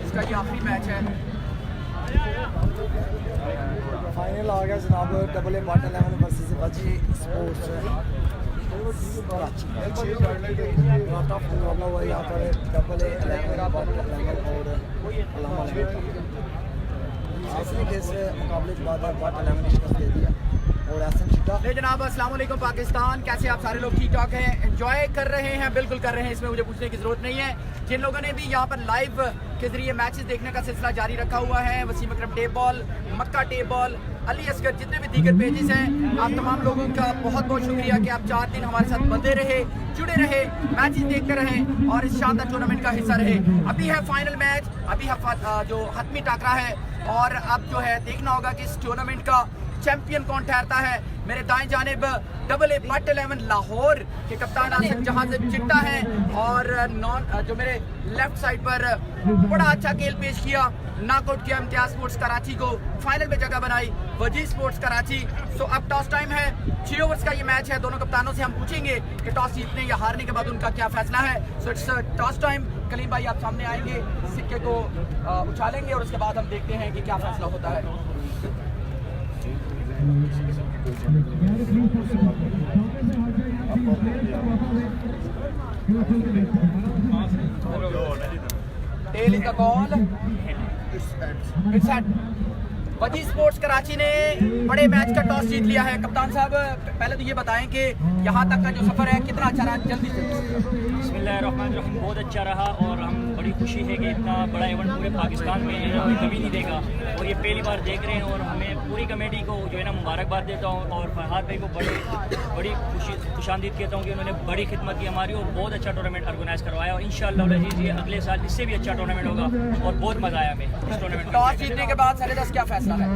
इसका ये आखिरी मैच है। फाइनल आ गया जनाब, डबल ए बट 11 वर्सेस वजी स्पोर्ट्स कराची। टफ मुकाबला हुआ यहाँ पर डबल ए 11 बट 11 और अलामा इस मुकाबले के बाद बट 11 ने शिकस्त दे दिया। और एहसन चिट्टा जनाब अस्सलाम वालेकुम पाकिस्तान, कैसे आप सारे लोग ठीक ठाक हैं, एंजॉय कर रहे हैं? बिल्कुल कर रहे हैं, इसमें मुझे पूछने की जरूरत नहीं है। जिन लोगों ने भी यहाँ पर लाइव के जरिए मैचेस देखने का सिलसिला जारी रखा हुआ है, वसीम अकरम टेप बॉल, मक्का टेप बॉल, अली असगर, जितने भी दीगर पेजेस हैं, आप तमाम लोगों का बहुत बहुत शुक्रिया कि आप 4 दिन हमारे साथ बंधे रहे, जुड़े रहे, मैचेस देखते रहे और इस शानदार टूर्नामेंट का हिस्सा रहे। अभी है फाइनल मैच, अभी जो हतमी टाकरा है और अब जो है देखना होगा कि इस टूर्नामेंट का चैंपियन कौन ठहरता है। मेरे दाएं जानिब डबल ए बट 11 लाहौर के कप्तान आसिफ जहां से चिट्टा है और जो मेरे लेफ्ट साइड पर बड़ा अच्छा खेल पेश किया, नॉकआउट किया इम्तियाज स्पोर्ट्स कराची को, फाइनल में जगह बनाई वजी स्पोर्ट्स कराची। सो अब टॉस टाइम है, 6 ओवर्स का ये मैच है। दोनों कप्तानों से हम पूछेंगे कि टॉस जीतने या हारने के बाद उनका क्या फैसला है। So it's toss time. Kaleem भाई आप सामने आएंगे, सिक्के को उछालेंगे और उसके बाद हम देखते हैं कि क्या फैसला होता है। Tail in the call, it's head. Waji sports Karachi ने बड़े मैच का टॉस जीत लिया है। कप्तान साहब पहले तो ये बताएं कि यहाँ तक का जो सफर है कितना अच्छा रहा, जल्दी से। बिस्मिल्लाहिर्रहमानिर्रहीम, बहुत अच्छा रहा और हम बड़ी खुशी है कि इतना बड़ा इवेंट पूरे पाकिस्तान में कभी नहीं देगा और ये पहली बार देख रहे हैं और हमें पूरी कमेटी को जो है ना मुबारकबाद देता हूँ और फरहाद भाई को बड़ी खुशामदीद कहता हूँ कि उन्होंने बड़ी खिदमत की हमारी और बहुत अच्छा टूर्नामेंट ऑर्गेनाइज करवाया और इंशाअल्लाह ये अगले साल इससे भी अच्छा टूर्नामेंट होगा और बहुत मजा आया हमें इस टूर्नामेंट। टॉस जीतने के बाद साढ़े 10 क्या फैसला है?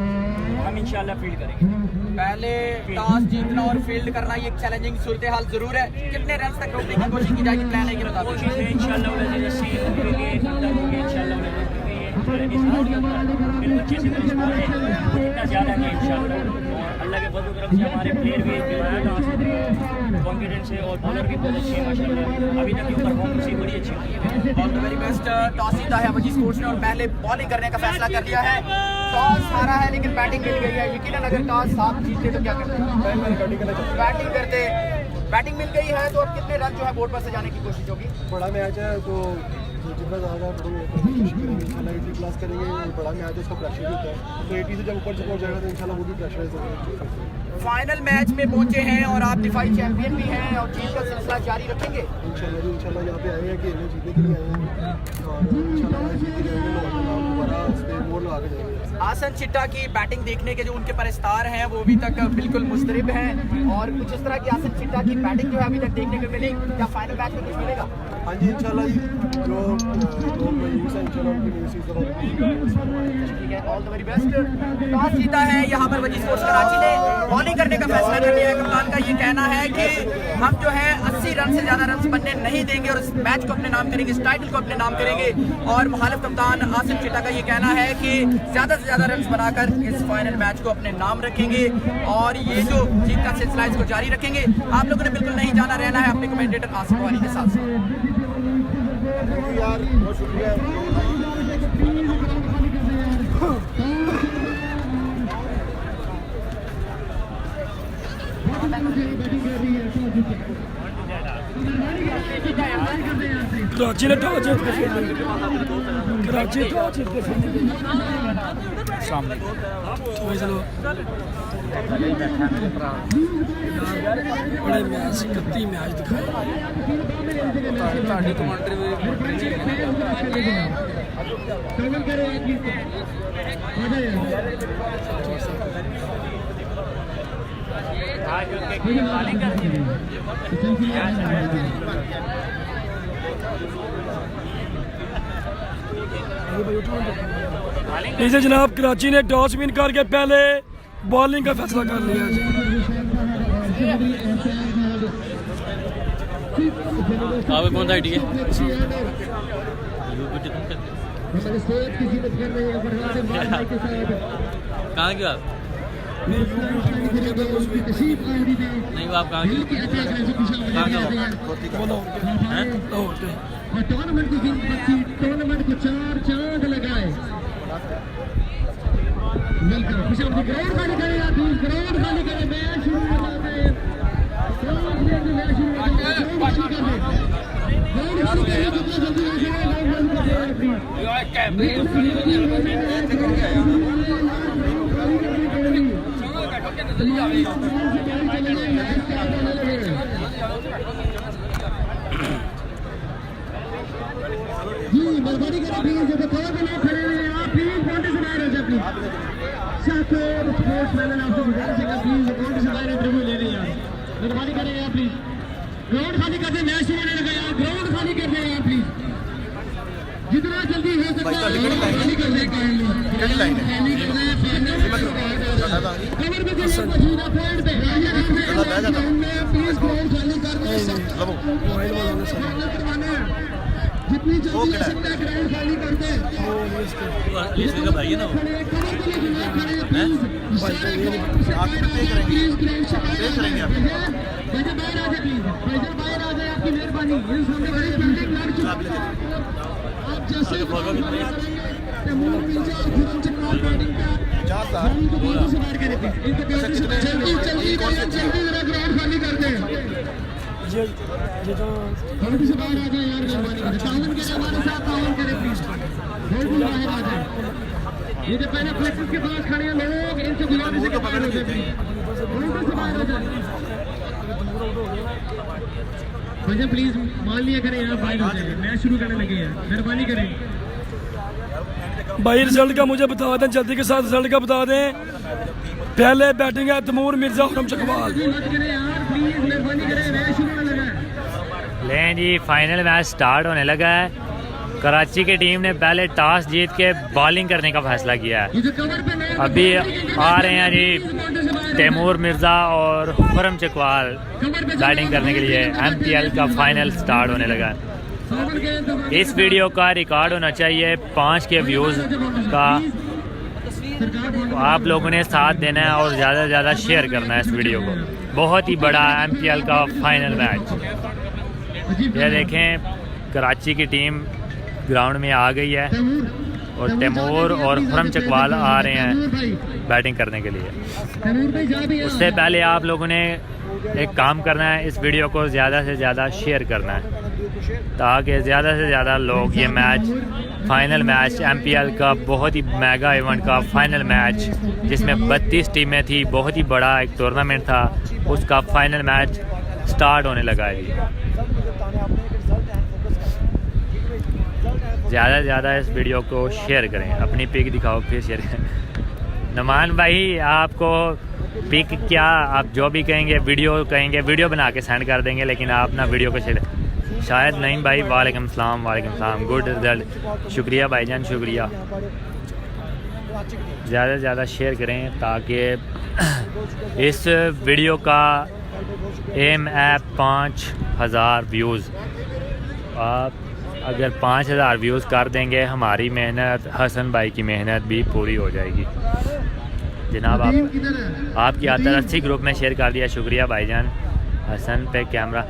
हम इंशाल्लाह फील्ड करेंगे। पहले टॉस जीतना और फील्ड करना ये चैलेंजिंग सूरत हाल जरूर है। कितने रन तक रोकने की कोशिश की जाएगी प्लान है कि बता? कोशिश है इंशाल्लाह इतना ज़्यादा नहीं इंशाल्लाह और अल्लाह के फजल करम से हमारे प्लेयर भी कॉन्फिडेंस है और बॉलर भी बहुत अच्छे हैं माशाल्लाह। अभी तक की परफॉर्मेंस ही बड़ी अच्छी हुई है। All the very best. Toss जीता है वजी स्पोर्ट्स ने और पहले बॉलिंग करने का फैसला कर लिया है। टॉस हारा है लेकिन बैटिंग मिल गई है। यकीनन अगर टॉस साफ जीतते तो क्या करते? बैटिंग करते। बैटिंग मिल गई है तो अब कितने रन जो है बोर्ड पर से जाने की कोशिश होगी? बड़ा मैच है तो जितना ज़्यादा क्लास करेंगे, बड़ा मैच है, उसका प्रेशर भी होता है तो 80 से जब ऊपर से पहुँच जाएगा तो इंशाल्लाह वो भी प्रेशर है। फाइनल मैच में पहुंचे हैं और आप दिफाई चैंपियन भी हैं और जीत का सिलसिला जारी रखेंगे इंशाल्लाह यहाँ पे आए हैं कि जीतने के लिए आए हैं और इंशाल्लाह जीत के जाएंगे, दोबारा उस पर मोड़ लगा के जाएंगे। आसन चिट्टा की बैटिंग देखने के जो उनके परिस्तार हैं वो अभी तक बिल्कुल मुस्तरिब हैं और कुछ इस तरह की आसन चिट्टा की बैटिंग जो है अभी तक देखने को मिली, क्या फाइनल मैच में कुछ मिलेगा? हाँ जी इंशाल्लाह जो ठीक है, all the very best. Toss जीता है यहाँ पर वजी स्पोर्ट्स कराची ने, बॉलिंग करने का फैसला कर लिया है। कप्तान का ये कहना है कि हम जो है 80 रन से ज्यादा रन बनने नहीं देंगे और इस मैच को अपने नाम करेंगे, इस टाइटल को अपने नाम करेंगे। और मुखालिफ कप्तान आसिफ चिट्टा का ये कहना है कि ज्यादा से ज्यादा रन बनाकर इस फाइनल मैच को अपने नाम रखेंगे और ये जो जीत का सिलसिला इसको जारी रखेंगे। आप लोगों ने बिल्कुल नहीं जाना रहना है अपने कमेंटेटर आसिफ वाली के साथ। यार बहुत शुक्रिया। कराची ने टॉस जीत के कराची टॉस जीत के सामने चलो बड़े मैच 31 मैच दिखाए कमांडर लीजिए जनाब, कराची ने टॉस विन करके पहले बॉलिंग का फैसला कर लिया जी। कौन सा ठीक है? कहाँ की बात? नहीं वो आप कहाँ के और टूर्नामेंट को 4 चांद लगाए मिलकर खुश ग्राउंड खाली करें आप ग्राउंड खाली करें मैच शुरू हो जाता है मैच शुरू हो जाता है ग्राउंड खाली करें जितना जल्दी हो जाए जी मेहरबानी करें प्लीज जो थोड़ा सा लोग खड़े हुए हैं आप प्लीज पॉइंट से बाहर हो जाए प्लीज शाकिर स्पोर्ट्स मैन आपसे गुजारिश है प्लीज पॉइंट से बाहर इंटरव्यू ले लें यार मेहरबानी करें यार प्लीज ग्राउंड खाली कर दें मैच शुरू होने लगा यार ग्राउंड खाली कर दें यार प्लीज जितना जल्दी हो सकता है खाली कर दें खाली करना है कवर में जो मौजूद है पॉइंट पे प्लीज ग्राउंड खाली कर दें जितनी जल्दी हो सकता है ग्राउंड खाली कर दे इसका भाई है ना आपकी मेहरबानी आप जैसे ग्राउंड खाली कर दे ये तो गलती से बाहर आ जाए यार मेहरबानी करें ताउन के हमारे साथ ताउन करें प्लीज गलती से बाहर आ जाए ये जो पहले फ्लेक्स के पास खड़े हैं लोग इनसे गुलामी से बाहर हो जाए प्लीज गलती से बाहर हो जाए भैया प्लीज मान लिया करें यार बाहर हो जाए मैच शुरू करने लगे हैं मेहरबानी करें भाई रिजल्ट का मुझे बता दें जल्दी के साथ रिजल्ट का बता दें पहले बैटिंग है तैमूर मिर्जा और चकवाल लें जी फाइनल मैच स्टार्ट होने लगा है कराची की टीम ने पहले टॉस जीत के बॉलिंग करने का फैसला किया है अभी आ रहे हैं जी तैमूर मिर्जा और खुरम चकवाल बैटिंग करने के लिए MPL का फाइनल स्टार्ट होने लगा है इस वीडियो का रिकॉर्ड होना चाहिए 5 के व्यूज़ का आप लोगों ने साथ देना है और ज़्यादा से ज़्यादा शेयर करना है इस वीडियो को बहुत ही बड़ा MPL का फाइनल मैच ये देखें कराची की टीम ग्राउंड में आ गई है और तैमूर और खुरम चकवाल आ रहे हैं बैटिंग करने के लिए उससे पहले आप लोगों ने एक काम करना है इस वीडियो को ज़्यादा से ज़्यादा शेयर करना है ताकि ज़्यादा से ज़्यादा लोग ये मैच फाइनल मैच MPL का बहुत ही मेगा इवेंट का फाइनल मैच जिसमें 32 टीमें थी बहुत ही बड़ा एक टूर्नामेंट था उसका फाइनल मैच स्टार्ट होने लगा है ज़्यादा से ज़्यादा इस वीडियो को शेयर करें अपनी पिक दिखाओ फिर शेयर करें नमान भाई आपको पिक क्या आप जो भी कहेंगे वीडियो बना के सेंड कर देंगे लेकिन आप ना वीडियो को शेयर शायद नहीं भाई वालेकुम सलाम गुड रिजल्ट शुक्रिया भाईजान शुक्रिया ज़्यादा से ज़्यादा शेयर करें ताकि इस वीडियो का एम है 5000 व्यूज़ आप अगर 5000 व्यूज़ कर देंगे हमारी मेहनत हसन भाई की मेहनत भी पूरी हो जाएगी जनाब आपकी आता 80 ग्रुप में शेयर कर दिया शुक्रिया भाईजान हसन पे कैमरा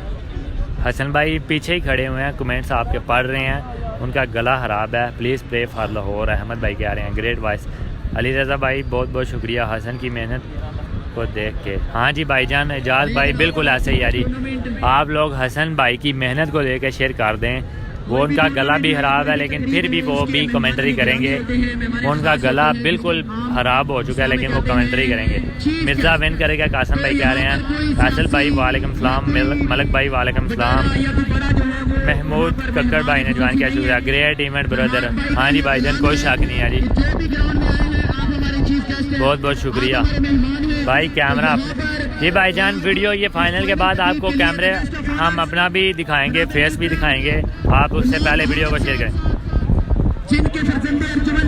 हसन भाई पीछे ही खड़े हुए हैं कमेंट्स आपके पढ़ रहे हैं उनका गला ख़राब है please pray for Lahore Ahmad भाई कह रहे हैं ग्रेट वॉइस अली रज़ा भाई बहुत बहुत शुक्रिया हसन की मेहनत को देख के हाँ जी भाईजान एजाज भाई बिल्कुल ऐसे ही यारी आप लोग हसन भाई की मेहनत को देख के शेयर कर दें वो उनका गला भी ख़राब है लेकिन फिर भी वो भी कमेंट्री करेंगे उनका गला बिल्कुल ख़राब हो चुका है लेकिन वो कमेंट्री करेंगे मिर्ज़ा विन करेगा कासम भाई कह रहे हैं फैसल भाई वालेकुम सलाम मलक भाई वालेकुम सलाम महमूद कक्कड़ भाई ने ज्वाइन किया शुक्रिया ग्रेट इवेंट ब्रदर हाँ जी भाईजान कोई शक नहीं है जी बहुत बहुत शुक्रिया भाई कैमरा जी भाईजान वीडियो ये फाइनल के बाद आपको कैमरे हम अपना भी दिखाएंगे फेस भी दिखाएंगे आप उससे पहले वीडियो को शेयर करें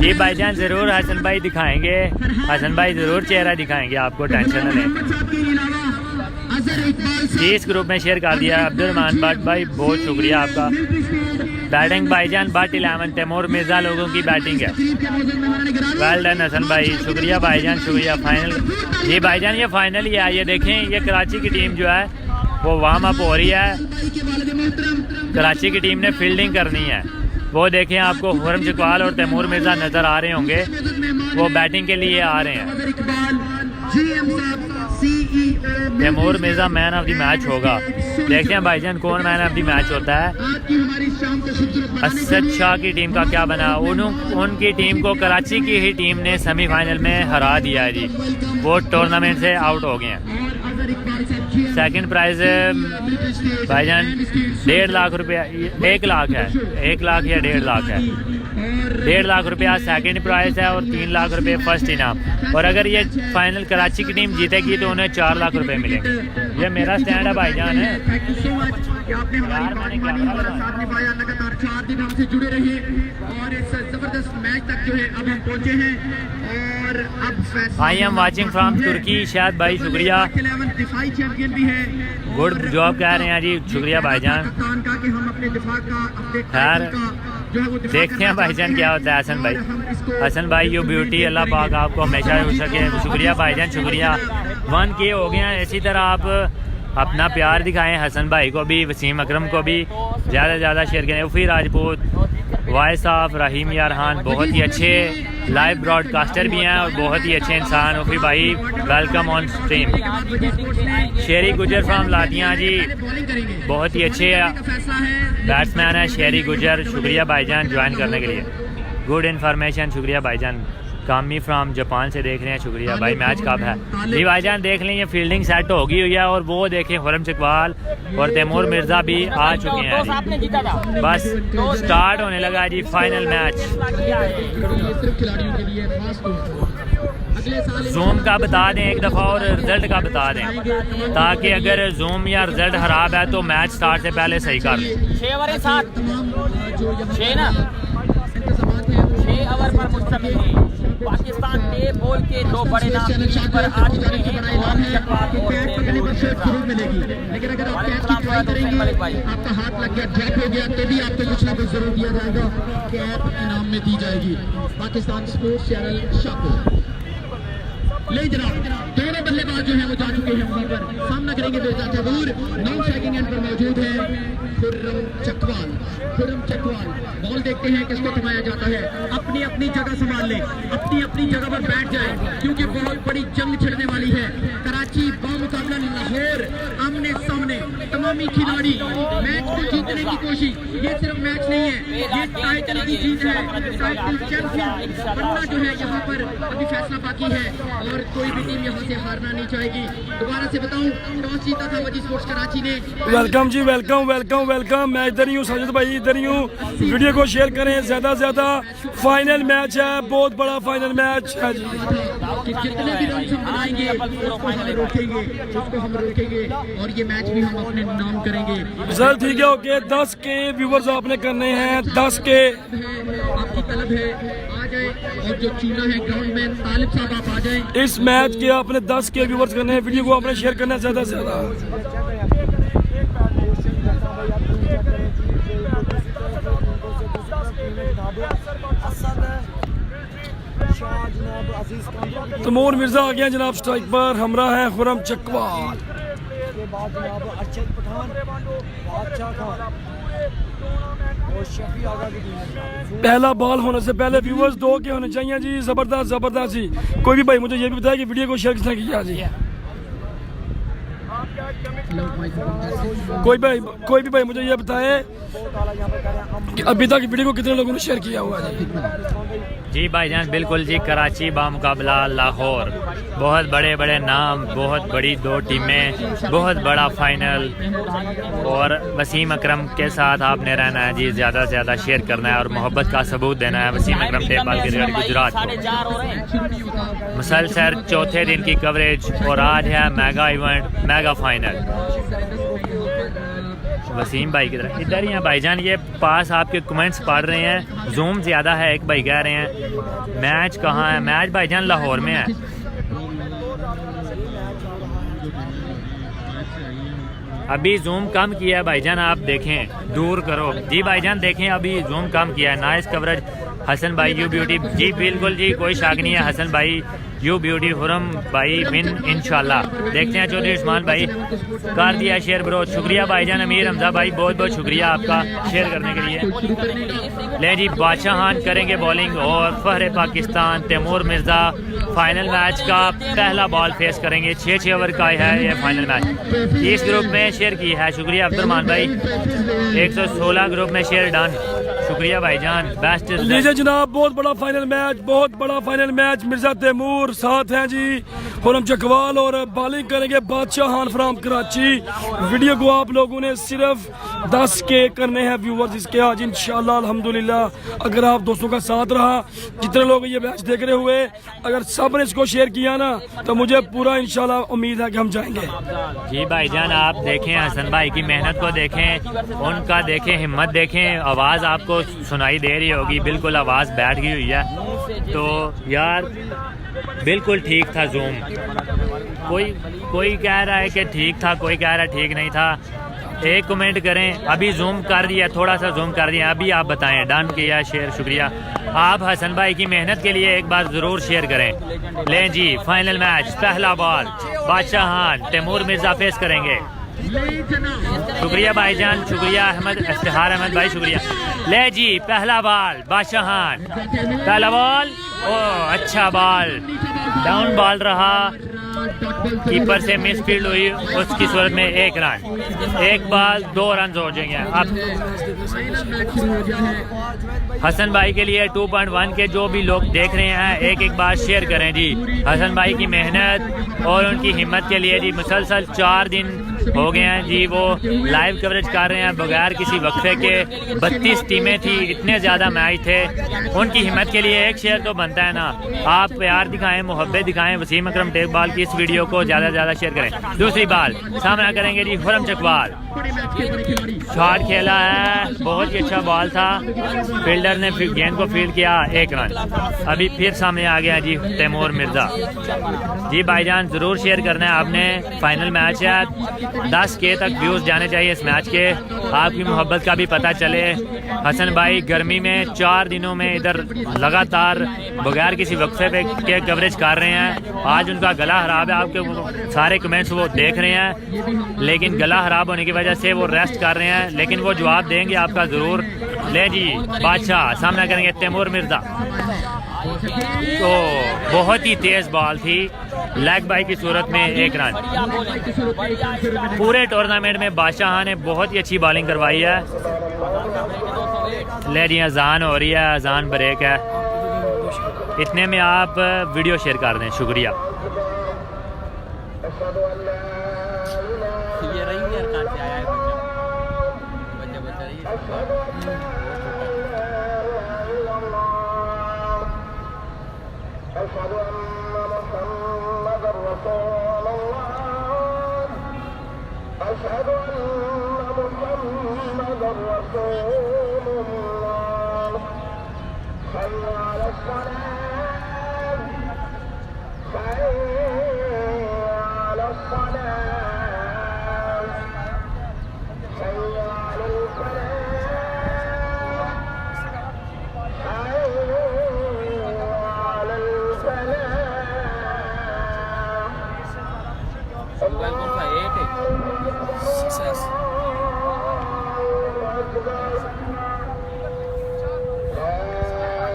जी भाईजान ज़रूर हसन भाई दिखाएंगे हसन भाई ज़रूर चेहरा दिखाएंगे आपको टेंशन न लें जी इस ग्रुप में शेयर कर दिया अब्दुलरहमान भट्ट भाई, बहुत शुक्रिया आपका। बैटिंग भाईजान भट्ट 11 तैमूर मिर्ज़ा लोगों की बैटिंग है। वेल डन हसन भाई, शुक्रिया भाईजान, शुक्रिया। फाइनल जी भाईजान ये फाइनल ही है। ये देखें ये कराची की टीम जो है वो वार्म अप हो रही है। कराची की टीम ने फील्डिंग करनी है। वो देखें आपको खुरम चकवाल और तैमूर मिर्ज़ा नज़र आ रहे होंगे, वो बैटिंग के लिए आ रहे हैं। Taimur Mirza man of the match होगा। देखते हैं भाईजान कौन मैन ऑफ द मैच होता है। असद शाह की टीम का क्या बना? उनकी टीम को कराची की ही टीम ने सेमीफाइनल में हरा दिया है जी, वो टूर्नामेंट से आउट हो गए हैं। सेकंड प्राइज भाईजान 1.5 लाख रुपया, 1 लाख है, 1 लाख या 1.5 लाख है। 1.5 लाख रुपया सेकंड प्राइज है और 3 लाख रुपए फर्स्ट इनाम। और अगर ये फाइनल कराची की टीम जीतेगी तो उन्हें 4 लाख रुपए मिलेंगे। ये मेरा स्टैंड है भाईजान है। यार मैंने साथ निभाया, लगातार 4 दिन हमसे जुड़े रहे और इस जबरदस्त मैच तक जो है अब हम पहुंचे हैं। और अब आई एम वाचिंग फ्रॉम तुर्की, शायद भाई शुक्रिया, दिफाई चैंपियन भी है। गुड जॉब कह रहे हैं जी, शुक्रिया भाईजान। खैर देखते हैं भाईजान क्या होता है। हसन भाई, हसन भाई यू ब्यूटी, अल्लाह पाक आपको हमेशा हो सके। शुक्रिया भाईजान, शुक्रिया। 1K हो गया। इसी तरह आप अपना प्यार दिखाएं हसन भाई को भी, वसीम अकरम को भी ज़्यादा से ज़्यादा शेयर करें। उफ़ी राजपूत, वाइस ऑफ रहीम यारहान बहुत ही अच्छे लाइव ब्रॉडकास्टर भी हैं और बहुत ही अच्छे इंसान। उफ़ी भाई वेलकम ऑन स्ट्रीम। शेरी गुजर फ्राम लादियाँ जी बहुत ही अच्छे बैट्समैन है शेरी गुजर, शुक्रिया भाईजान ज्वाइन करने के लिए। गुड इन्फॉर्मेशन, शुक्रिया भाईजान। कामी फ्राम जापान से देख रहे हैं, शुक्रिया भाई। मैच कब है जी भाईजान? देख लें ये फील्डिंग सेट होगी हुई है और वो देखें खुरम चकवाल और तैमूर मिर्ज़ा भी आ चुके हैं जी। बस स्टार्ट होने लगा जी फाइनल मैच। जूम का बता दें एक दफ़ा और रिजल्ट का बता दें, ताकि अगर जूम या रिजल्ट खराब है तो मैच स्टार्ट से पहले सही कर लें। 6 ओवर 7 ओवर पर मुश्तमिल है। पाकिस्तान के बॉल के 2 बड़े नाम पर आ चुके हैं। लेकिन अगर आप कैच की ट्राई करेंगे, आपका हाथ लग गया, ड्रॉप हो गया, तो भी आपको कुछ ना कुछ जरूर दिया जाएगा। कैप इनाम में दी जाएगी। पाकिस्तान स्पोर्ट्स चैनल शाको ले जनाब, दोनों बल्लेबाज जो है वो जा चुके हैं वहां पर, सामना करेंगे बेजा तैमूर। नॉन स्ट्राइकिंग एंड पर मौजूद है खुर्रम चकवाल। खुर्रम चकवाल बॉल देखते हैं किसको थमाया जाता है। अपनी अपनी जगह संभाल ले, अपनी अपनी जगह पर बैठ जाए, क्योंकि बहुत बड़ी जंग छिड़ने वाली है। कराची बामुकाबला लाहौर आमने सामने, तमामी खिलाड़ी मैच को जीतने की कोशिश। ये सिर्फ मैच नहीं है, ये टाइटल की जीत है, टाइटल चैंपियन बनना जो है यहाँ पर अभी फैसला बाकी है और कोई भी टीम यहाँ से हारना नहीं चाहेगी। दोबारा से बताऊं, टॉस जीता था वजी स्पोर्ट्स कराची ने। वेलकम जी, वेलकम वेलकम वेलकम। मैं इधर ही हूँ, साजिद भाई इधर ही हूँ। वीडियो को शेयर करें ज़्यादा से ज़्यादा। फाइनल मैच है, बहुत बड़ा फाइनल मैच है जी। कि कितने भी रन हम बनाएंगे उसको हम रोकेंगे, उसको हम रोकेंगे और ये मैच भी हम अपने नाम करेंगे। सर ठीक है, ओके। 10K व्यूवर्स आपने करने हैं, 10K आपकी तलब है, आ जाए। और जो चूना है ग्राउंड में, तालिब साहब आप आ जाए। इस मैच के आपने 10K व्यूवर्स करने हैं। वीडियो को आपने शेयर करना है ज़्यादा से ज़्यादा। तैमूर मिर्ज़ा आ गया जनाब स्ट्राइक पर, हमरा है खुरम चकवाल। पहला बॉल होने से पहले व्यूवर्स 2K होने चाहिए जी। जबरदस्त जबरदस्त जी। कोई भी भाई मुझे ये भी बताया कि वीडियो को शेयर किसने किया जी? कोई भी भाई मुझे ये बताए कि अभी तक वीडियो को कितने लोगों ने शेयर किया हुआ है जी भाईजान? बिल्कुल जी, कराची बामुकाबला लाहौर, बहुत बड़े बड़े नाम, बहुत बड़ी 2 टीमें, बहुत बड़ा फाइनल। और वसीम अकरम के साथ आपने रहना है जी, ज़्यादा से ज़्यादा शेयर करना है और मोहब्बत का सबूत देना है वसीम अकरम टेबल क्रिकेट गुजरात को। मुसलसल 4थे दिन की कवरेज और आज है mega event, mega final. Wasim भाई की तरफ इधर ही हैं भाईजान, ये पास आपके कमेंट्स पढ़ रहे हैं। जूम ज़्यादा है, एक भाई कह रहे हैं मैच कहाँ है? मैच भाईजान लाहौर में है। अभी जूम कम किया है भाईजान, आप देखें, दूर करो जी भाईजान, देखें अभी जूम कम किया है। नाइस कवरेज हसन भाई, यू ब्यूटी जी, बिल्कुल जी, कोई शक नहीं है। हसन भाई, यू ब्यूटी, हुरम भाई विन इंशाल्लाह। देखते हैं चौधरी उस्मान भाई, कर दिया शेयर ब्रो, शुक्रिया भाईजान। अमीर हमजा भाई, बहुत बहुत शुक्रिया आपका शेयर करने के लिए। ले जी, बादशाहान करेंगे बॉलिंग और फहरे पाकिस्तान तैमूर मिर्ज़ा फाइनल मैच का पहला बॉल फेस करेंगे। 6 ओवर का है ये फाइनल मैच। इस ग्रुप में शेयर की है, शुक्रिया अब्दुलरहमान भाई। 116 ग्रुप में शेयर डन, शुक्रिया भाईजान। बेस्ट लीजिए जनाब, बहुत बड़ा फाइनल मैच, बहुत बड़ा फाइनल मैच। मिर्जा तैमूर साथ हैं जी, हुरम चकवाल, और बॉलिंग करेंगे बादशाहान फ्राम कराची। वीडियो को आप लोगों ने सिर्फ 10K करने हैं व्यूवर्स इसके आज इंशाल्लाह अल्हम्दुलिल्लाह। अगर आप दोस्तों का साथ रहा, जितने लोग ये मैच देख रहे हुए, अगर सब ने इसको शेयर किया ना, तो मुझे पूरा इंशाल्लाह उम्मीद है कि हम जाएंगे जी भाईजान। आप देखें हसन भाई की मेहनत को देखें, उनका देखें, हिम्मत देखें। आवाज़ आपको सुनाई दे रही होगी, बिल्कुल आवाज़ बैठ गई हुई है। तो यार बिल्कुल ठीक था जूम, कोई कह रहा है कि ठीक था, कोई कह रहा है ठीक नहीं था। एक कमेंट करें, अभी जूम कर दिया, थोड़ा सा जूम कर दिया, अभी आप बताएं। डन किया शेयर, शुक्रिया। आप हसन भाई की मेहनत के लिए एक बार ज़रूर शेयर करें। लें जी, फाइनल मैच, पहला बॉल बादशाहान तैमूर मिर्ज़ा फेस करेंगे। शुक्रिया भाईजान, शुक्रिया अहमद इफ्तिखार अहमद भाई, शुक्रिया। ले जी, पहला बॉल बादशाहान, पहला बॉल, ओ अच्छा बॉल, डाउन बॉल रहा, कीपर से मिसफील्ड हुई, उसकी सूरत में 1 रन, 1 बॉल 2 रन हो जाएंगे। अब हसन भाई के लिए 2.1 के जो भी लोग देख रहे हैं, एक बार शेयर करें जी। हसन भाई की मेहनत और उनकी हिम्मत के लिए जी, मुसलसल 4 दिन हो गए हैं जी, वो लाइव कवरेज कर रहे हैं बगैर किसी वक्फे के। 32 टीमें थी, इतने ज़्यादा मैच थे, उनकी हिम्मत के लिए एक शेयर तो बनता है ना। आप प्यार दिखाएं, मोहब्बत दिखाएं। वसीम अकरम टेक बॉल की इस वीडियो को ज़्यादा से ज़्यादा शेयर करें। दूसरी बॉल सामना करेंगे जी हुरम चकवाल, शॉट खेला है, बहुत ही अच्छा बॉल था, फील्डर ने गेंद को फील्ड किया, 1 रन। अभी फिर सामने आ गया जी तैमूर मिर्ज़ा जी। भाईजान ज़रूर शेयर करना है आपने, फाइनल मैच है, 10K तक व्यूज़ जाने चाहिए इस मैच के, आपकी मोहब्बत का भी पता चले। हसन भाई गर्मी में 4 दिनों में इधर लगातार बगैर किसी वक्फे पे के कवरेज कर रहे हैं। आज उनका गला खराब है, आपके सारे कमेंट्स वो देख रहे हैं, लेकिन गला खराब होने की वजह से वो रेस्ट कर रहे हैं, लेकिन वो जवाब देंगे आपका ज़रूर। ले जी, बादशाह सामना करेंगे तैमूर मिर्ज़ा। तो बहुत ही तेज़ बॉल थी, लेग बाई की सूरत में 1 रन। पूरे टूर्नामेंट में बादशाह ने बहुत ही अच्छी बॉलिंग करवाई है। ले जी, अजान हो रही है, अजान ब्रेक है, इतने में आप वीडियो शेयर कर दें, शुक्रिया।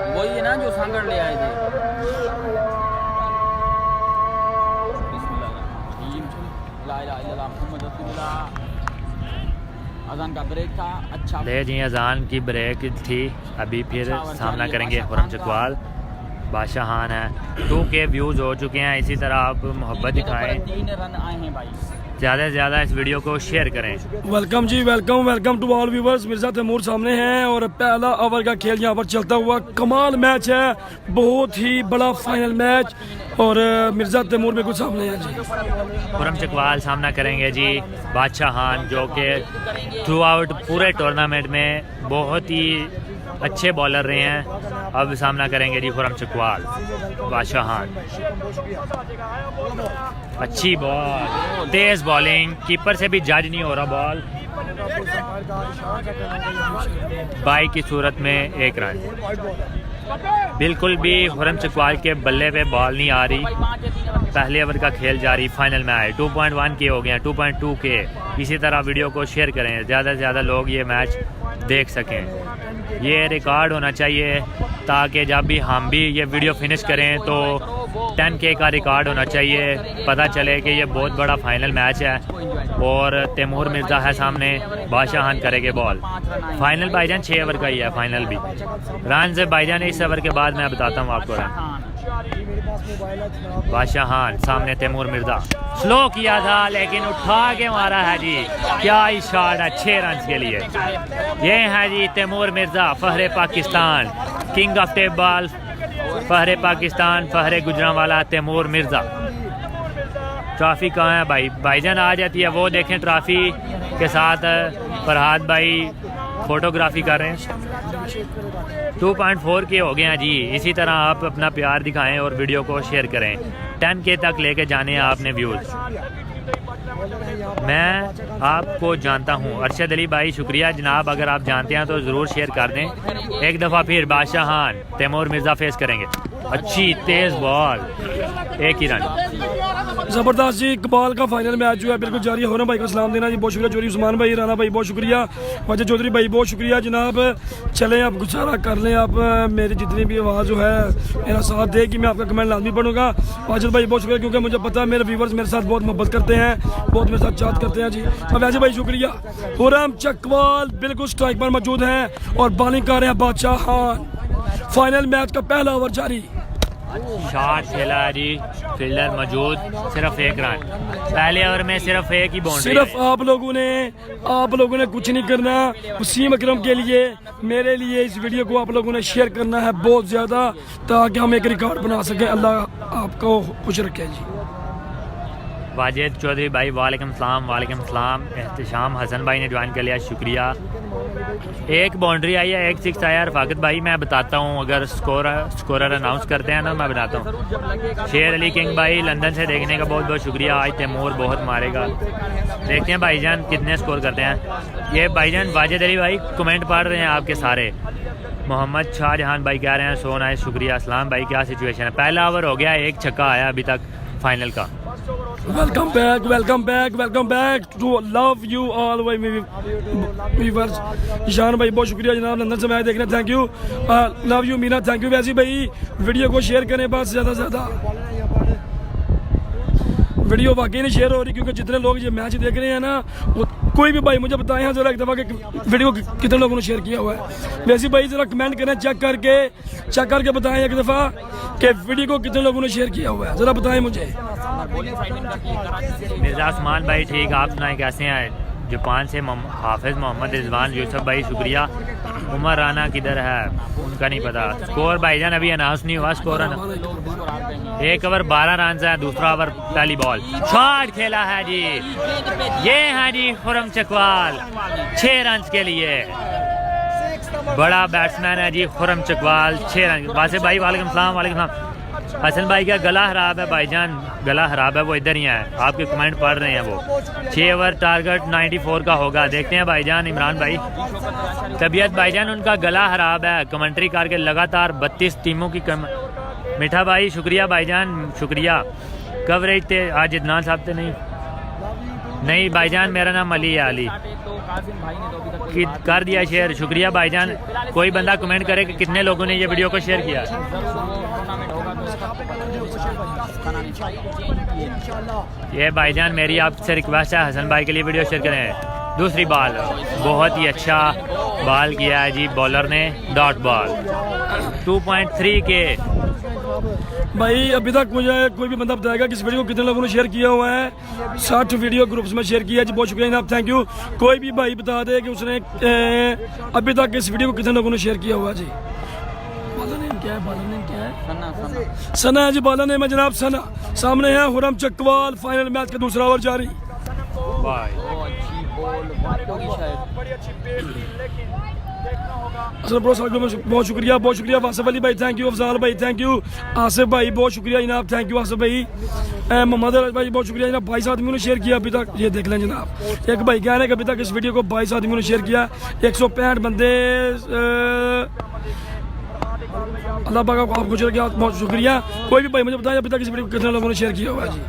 वही है ना जो सांगड़ ले आए थे। अजान का ब्रेक था, अच्छा ले जी, अजान की ब्रेक थी। अभी फिर सामना करेंगे हुरम चकवाल, बादशाहान है। 2K व्यूज़ हो चुके हैं, इसी तरह आप मोहब्बत दिखाएं, 3 रन आए हैं भाई। ज़्यादा से ज़्यादा इस वीडियो को शेयर करें। वेलकम जी, welcome to all viewers. Mirza Taimur सामने हैं और पहला ओवर का खेल यहाँ पर चलता हुआ, कमाल मैच है, बहुत ही बड़ा फाइनल मैच, और मिर्ज़ा तैमूर में कुछ सामने हैं जी। हुरम चकवाल सामना करेंगे जी बादशाहान, जो कि थ्रू आउट पूरे टूर्नामेंट में बहुत ही अच्छे बॉलर रहे हैं। अब सामना करेंगे जी खुरम चकवाल, बादशाहान। अच्छी बॉल, तेज बॉलिंग, कीपर से भी जज नहीं हो रहा बॉल। बाई की सूरत में 1 रन। बिल्कुल भी खुरम चकवाल के बल्ले पे बॉल नहीं आ रही। पहले ओवर का खेल जारी, फाइनल मैच 2.1 के हो गए हैं, 2.2 के। इसी तरह वीडियो को शेयर करें, ज़्यादा से ज़्यादा लोग ये मैच देख सकें। ये रिकॉर्ड होना चाहिए ताकि जब भी हम भी ये वीडियो फिनिश करें तो 10K का रिकॉर्ड होना चाहिए, पता चले कि ये बहुत बड़ा फाइनल मैच है। और तैमूर मिर्ज़ा है सामने, बादशाहान करेंगे बॉल। फाइनल भाईजान 6 ओवर का ही है, फाइनल भी रन से भाईजान इस ओवर के बाद मैं बताता हूँ आपको रन। बादशाहान सामने तैमूर मिर्ज़ा, स्लो किया था लेकिन उठा के मारा है जी, क्या ही शॉट है 6 रन के लिए। ये है जी तैमूर मिर्ज़ा, फहरे Pakistan, king of tape ball, फहरे पाकिस्तान, फहरे गुजरांवाला तैमूर मिर्ज़ा। ट्रॉफी कहाँ है भाई? भाईजान आ जाती है, वो देखें ट्रॉफी के साथ फरहाद भाई फोटोग्राफी कर रहे हैं। 2.4 के हो गए हैं जी। इसी तरह आप अपना प्यार दिखाएं और वीडियो को शेयर करें। 10K तक लेके जाने हैं आपने व्यूज़। मैं आपको जानता हूं, अरशद अली भाई शुक्रिया जनाब, अगर आप जानते हैं तो ज़रूर शेयर कर दें। एक दफ़ा फिर बादशाहान तैमूर मिर्ज़ा फेस करेंगे। अच्छी तेज़ बॉल, 1 ही रन। ज़बरदस्त जी, इकबाल का फाइनल मैच जो है बिल्कुल जारी है। होना भाई का सलाम देना जी, बहुत शुक्रिया। चौधरी उस्मान भाई, राना भाई बहुत शुक्रिया, वाजिद चौधरी भाई बहुत शुक्रिया जनाब। चलें आप गुजारा कर लें, आप मेरी जितनी भी आवाज़ जो है मेरा साथ दे कि मैं आपका कमेंट लाजमी पढ़ूंगा। वाजिद भाई बहुत शुक्रिया, क्योंकि मुझे पता है मेरे व्यूवर्स मेरे साथ बहुत मोहब्बत करते हैं, बहुत मेरे साथ चाहत करते हैं जी। अब वैसे भाई शुक्रिया। खुरम चकवाल बिल्कुल स्ट्राइक पर मौजूद हैं और बॉलिंग कर रहे हैं बादशाहान। फाइनल मैच का पहला ओवर जारी। शॉट खेला है जी, फील्डर मौजूद, सिर्फ 1 रन। पहले ओवर में सिर्फ 1 ही बाउंड्री। सिर्फ आप लोगों ने कुछ नहीं करना। वसीम अकरम के लिए, मेरे लिए इस वीडियो को आप लोगों ने शेयर करना है बहुत ज़्यादा, ताकि हम एक रिकॉर्ड बना सकें। अल्लाह आपको खुश रखे जी। वाजिद चौधरी भाई वालेकुम सलाम, वालेकुम सलाम। एहतशाम हसन भाई ने ज्वाइन कर लिया, शुक्रिया। 1 बाउंड्री आई है, 1 6 आया। रफाकत भाई मैं बताता हूँ, अगर स्कोरर अनाउंस करते हैं ना मैं बताता हूँ। शेर अली किंग भाई लंदन से देखने का बहुत बहुत शुक्रिया। आज तैमूर बहुत मारेगा, देखते हैं भाईजान कितने स्कोर करते हैं। ये भाईजान वाजिद अली भाई कमेंट पढ़ रहे हैं आपके सारे। मोहम्मद शाहजहान भाई कह रहे हैं सो नाइस, शुक्रिया। असलाम भाई क्या सिचुएशन है? पहला ओवर हो गया, 1 छक्का आया अभी तक फाइनल का। Welcome back, welcome back, welcome back to love you all वाई व्यूअर्स। ईशान भाई बहुत शुक्रिया जनाब, लंदन से मैच देखना, thank you. Love you Meena, thank you. वैसे भाई वीडियो को शेयर करें बस ज़्यादा से ज़्यादा। वीडियो वाकई नहीं शेयर हो रही, क्योंकि जितने लोग ये मैच देख रहे हैं ना, वो कोई भी भाई मुझे बताएं यहाँ ज़रा एक दफ़ा कि वीडियो कितने लोगों ने शेयर किया हुआ है। वैसे भाई ज़रा कमेंट करें, चेक करके बताएं एक दफ़ा कि वीडियो को कितने लोगों ने शेयर किया हुआ है, ज़रा बताएं मुझे। मिर्ज़ा उस्मान भाई ठीक, आप सुनाएं कैसे हैं? जापान से हाफिज़ मोहम्मद रिजवान यूसुफ भाई शुक्रिया। उमर राना किधर है उनका नहीं पता। स्कोर भाईजान अभी अनाउंस नहीं हुआ स्कोर। 1 ओवर 12 रन है, दूसरा ओवर पहली बॉल। शॉट खेला है जी, ये है जी खुरम चकवाल 6 रन के लिए। बड़ा बैट्समैन है जी खुरम चकवाल, 6 रन। वासिफ भाई वालेकुम सलाम, वालेकुम सलाम। हसन भाई का गला खराब है भाईजान, गला खराब है, वो इधर ही है, आपके कमेंट पढ़ रहे हैं वो। 6 ओवर टारगेट 94 का होगा, देखते हैं भाईजान। इमरान भाई तबीयत भाईजान उनका गला खराब है, कमेंट्री करके लगातार 32 टीमों की मीठा भाई शुक्रिया भाईजान, शुक्रिया। कवरेज थे आज इदनान साहब थे नहीं भाईजान, मेरा नाम अली है, अली कर दिया शेयर, शुक्रिया भाईजान। कोई बंदा कमेंट करे कि कितने लोगों ने ये वीडियो को शेयर किया। ये भाईजान मेरी आपसे रिक्वेस्ट है, हसन भाई के लिए वीडियो शेयर करें। दूसरी बॉल बहुत ही अच्छा बॉल किया है जी बॉलर ने, डॉट बॉल 2.3 के। भाई अभी तक मुझे कोई भी बंदा बताएगा कि इस वीडियो को कितने लोगों ने शेयर किया हुआ है? 60 वीडियो ग्रुप्स में शेयर किया है जी, बहुत शुक्रिया जनाब, थैंक यू। कोई भी भाई बता दे कि उसने अभी तक इस वीडियो को कितने लोगों ने शेयर किया हुआ है जी। क्या है? सना है जी, बाला नेम है जनाब, सना। सामने है खुरम चकवाल, फाइनल मैच का दूसरा ओवर जारी। असल ब्रो बहुत शुक्रिया वासिफ अली भाई, थैंक यू। अफजाल भाई थैंक यू। आसिफ भाई बहुत शुक्रिया जनाब, थैंक यू आसिफ भाई। मोहम्मद अली भाई बहुत शुक्रिया जनाब, 22 आदमियों ने शेयर किया अभी तक, ये देख लें जनाब। एक भाई कह रहे हैं कि अभी तक इस वीडियो को 22 आदमियों ने शेयर किया, 165 बंदे। अल्लाह पाक आपको बहुत शुक्रिया। कोई भी भाई मुझे बताया अभी तक इस वीडियो को कितने लोगों ने शेयर किया हुआ है जी,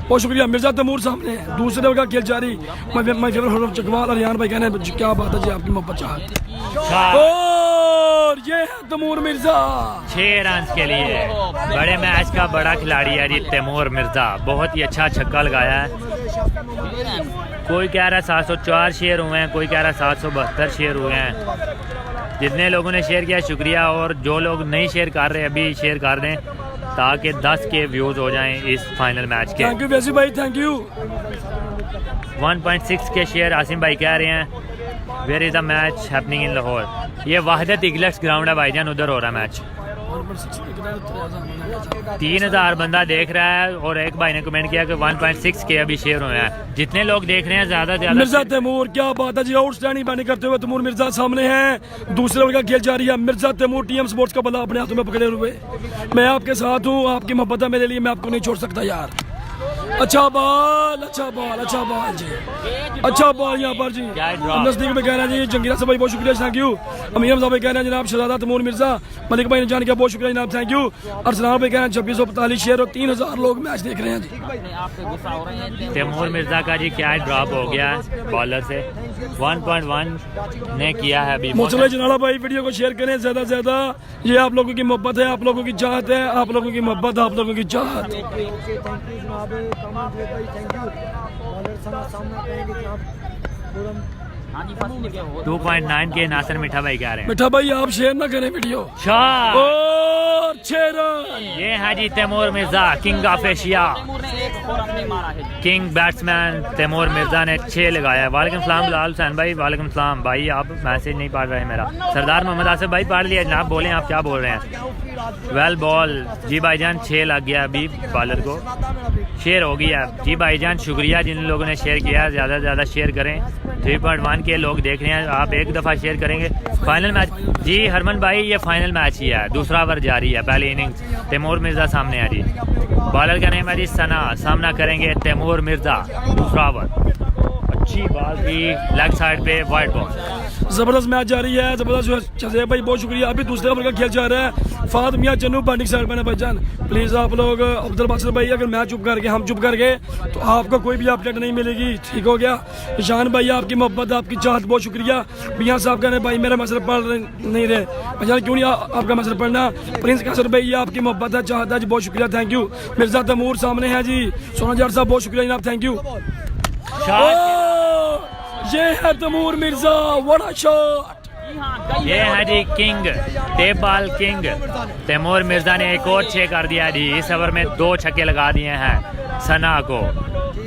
बहुत शुक्रिया। मिर्जा तैमूर सामने है, दूसरे का खेल जारी। माय फेवरेट हुरम चकवाल अरियान भाई कहने हैं क्या बात है जी, आपकी मोहब्बत चाहत। और ये है तैमूर मिर्जा 6 रन के लिए बड़े मैच का बड़ा खिलाड़ी है जी तैमूर मिर्जा, बहुत ही अच्छा छक्का लगाया है। कोई कह रहा है 704 शेयर हुए हैं, कोई कह रहा है 772 शेयर हुए हैं। जितने लोगों ने शेयर किया शुक्रिया, और जो लोग नहीं शेयर कर रहे अभी शेयर कर दें ताकि 10 के व्यूज़ हो जाएं इस फाइनल मैच के। थैंक यू वैसी भाई, थैंक यू। 1.6 के शेयर आसिम भाई कह रहे हैं। Where is the match happening in Lahore? ये वाहिदत इगलेट्स ग्राउंड है भाईजान, उधर हो रहा है मैच। 3000 बंदा देख रहा है, और एक भाई ने कमेंट किया कि 1.6 के अभी शेयर हुए हैं। जितने लोग देख रहे हैं ज़्यादा से ज़्यादा। मिर्जा तैमूर क्या बात है जी, आउटस्टैंडिंग बैटिंग करते हुए तैमूर मिर्जा सामने हैं, दूसरे ओवर का खेल जारी है। मिर्जा तैमूर टीएम स्पोर्ट्स का बल्ला अपने हाथों में पकड़े हुए, मैं आपके साथ हूँ, आपकी मोहब्बत है मेरे लिए, मैं आपको नहीं छोड़ सकता यार। अच्छा बॉल जी, अच्छा बॉल यहाँ पर जी। नजदीक में कह रहे हैं जी जंगीरा से भाई बहुत शुक्रिया, थैंक यू। अमीर साहब भाई कह रहे हैं जनाब शहजादा तैमूर मिर्जा, मलिक भाई ने जान किया बहुत शुक्रिया जनाब, थैंक यू। अरसलान भाई कह रहे हैं 2645 शेयर और 3000 लोग मैच देख रहे हैं जी। तैमूर मिर्जा का जी क्या ड्रॉप हो गया बॉलर से, 1.1 ने किया है अभी। मोहम्मद जनाला भाई वीडियो को शेयर करें ज़्यादा से ज़्यादा, ये आप लोगों की मोहब्बत है, आप लोगों की चाहत है, आप लोगों की मोहब्बत, आप लोगों की चाहत। 2.9 के नासिर मिठा भाई कह रहे हैं। मिठा भाई आप शेयर ना करें वीडियो। और 6 रन। ये है जी Taimur Mirza, king of Asia, king batsman Taimur Mirza ने 6 लगाया है। वालेकुम सलाम बिलाल हुसैन भाई, वालेकुम सलाम भाई, आप मैसेज नहीं पढ़ रहे मेरा। सरदार मोहम्मद आसिफ भाई पढ़ लिया जनाब, बोलें आप क्या बोल रहे हैं। वेल बॉल जी भाईजान, 6 लग गया अभी बॉलर को, शेयर हो गया जी भाईजान। शुक्रिया जिन लोगों ने शेयर किया, ज़्यादा से ज़्यादा शेयर करें। 3.1 के लोग देख रहे हैं, आप एक दफ़ा शेयर करेंगे। फाइनल मैच जी हरमन भाई, ये फाइनल मैच ही है, दूसरा ओवर जारी है, पहली इनिंग्स तैमूर मिर्जा सामने है जी। बॉलर का नेम है जी सना, सामना करेंगे तैमूर मिर्जा, दूसरा ओवर। अच्छी बॉल थी लेग साइड पे, वाइड बॉल। जबरदस्त मैच जारी है, जबरदस्त शहजाद भाई बहुत शुक्रिया। अभी दूसरे ओवर का खेल जा रहा है, फाद मियां चन्नू बैटिंग साइड पर भाईजान। प्लीज़ आप लोग अब्दुल बासिर भाई, अगर मैच चुप करके हम चुप कर गए तो आपको कोई भी अपडेट नहीं मिलेगी, ठीक हो गया। ईशान भाई आपकी मोहब्बत, आपकी चाहत, बहुत शुक्रिया। मियां साहब कहने भाई मेरा मैसेज पढ़ नहीं रहे भाईजान, क्यों नहीं आपका मैसेज पढ़ना। प्रिंस कासर भाई आपकी मोहब्बत है, चाहत है जी, बहुत शुक्रिया, थैंक यू। मिर्जा तैमूर सामने है जी, सोना जार साहब बहुत शुक्रिया जनाब, थैंक यू। ये है तैमूर मिर्जा, व्हाट शॉट। ये है जी king, tape ball king Taimur Mirza ने एक और 6 कर दिया जी। इस ओवर में 2 छक्के लगा दिए हैं सना को।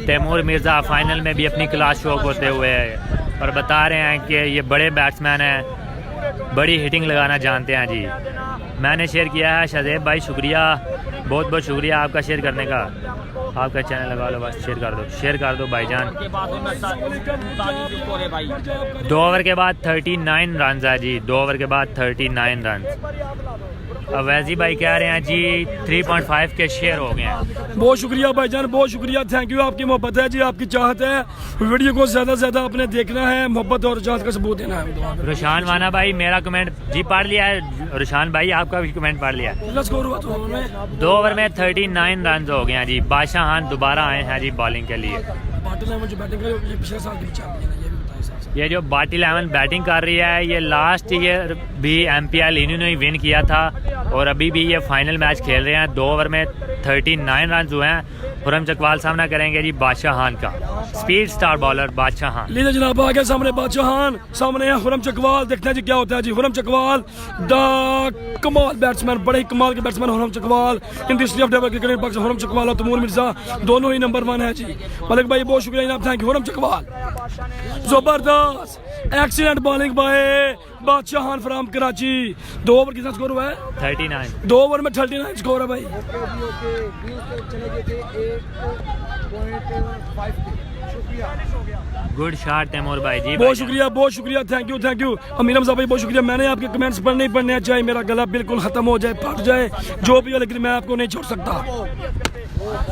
तैमूर मिर्जा फाइनल में भी अपनी क्लास शो होते हुए और बता रहे हैं कि ये बड़े बैट्समैन हैं, बड़ी हिटिंग लगाना जानते हैं जी। मैंने शेयर किया है शहजेब भाई, शुक्रिया, बहुत बहुत शुक्रिया आपका शेयर करने का। आपका चैनल लगा लो बस, शेयर कर दो भाईजान। 2 ओवर के बाद 39 रन है जी, 2 ओवर के बाद 39 रन। अवैजी भाई कह रहे हैं जी 3.5 के शेयर हो गए हैं। बहुत शुक्रिया भाईजान, बहुत शुक्रिया, थैंक यू। आपकी मोहब्बत है जी, आपकी चाहत है, वीडियो को ज़्यादा से ज़्यादा आपने देखना है, मोहब्बत और चाहत का सबूत देना है। रुशान वाना भाई मेरा कमेंट जी पढ़ लिया है, रुशान भाई आपका भी कमेंट पढ़ लिया। 2 ओवर में 39 रन हो गए हैं जी। बादशाह खान दोबारा आए हैं जी बॉलिंग के लिए। ये जो बाटी 11 बैटिंग कर रही है, ये लास्ट ईयर भी MPL इन्होंने विन किया था और अभी भी ये फाइनल मैच खेल रहे हैं। 2 ओवर में 39 रन हुए हैं। खुरम चकवाल सामना करेंगे जी बादशाह खान का, स्पीड स्टार बॉलर बादशाह खान। लीजिए जनाब आ गया सामने बादशाह खान, सामने है खुरम चकवाल, देखते हैं जी क्या होता है जी। खुरम चकवाल द कमाल बैट्समैन, बड़े ही कमाल के batsman Khurram Chakwal. In the history of develop cricket box Khurram Chakwal और तैमूर मिर्जा दोनों ही नंबर 1 है जी। मलिक भाई बहुत शुक्रिया जनाब, थैंक यू। खुरम चकवाल जबरदस्त, एक्सीलेंट बॉलिंग बाय बादशाह खान फ्रॉम कराची। 2 ओवर कितना स्कोर हुआ है? 39। 2 ओवर में 39 स्कोर है भाई। ओके चले गए थे 8.5 के। शुक्रिया। गुड शॉट तैमूर भाई जी। बहुत शुक्रिया, थैंक यू अमीर हमजा भाई, बहुत शुक्रिया। मैंने आपके कमेंट्स पढ़ने ही पढ़ने हैं, चाहे मेरा गला बिल्कुल खत्म हो जाए, फट जाए, जो भी हो, लेकिन मैं आपको नहीं छोड़ सकता।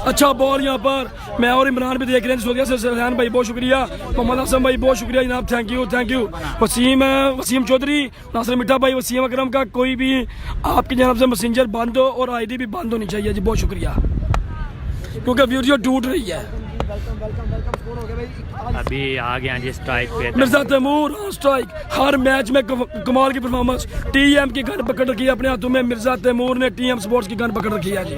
अच्छा बॉल यहाँ पर मैं और इमरान भी देख रहे हैं। सोदिया से सरहान भाई बहुत शुक्रिया, मोहम्मद हसन भाई बहुत शुक्रिया जनाब, थैंक यू। वसीम चौधरी, नासिर मिठा भाई, वसीम अकरम का कोई भी आपकी जनाब से मैसेंजर बंद हो और आईडी भी बंद होनी चाहिए जी, बहुत शुक्रिया, क्योंकि वीडियो टूट रही है। अभी आ गया जी स्ट्राइक पे मिर्जा तैमूर ऑन स्ट्राइक। हर मैच में कमाल की परफॉर्मेंस। टीएम की गन पकड़ रखी है अपने हाथों में, मिर्जा तैमूर ने टीएम स्पोर्ट्स की गन पकड़ रखी है जी।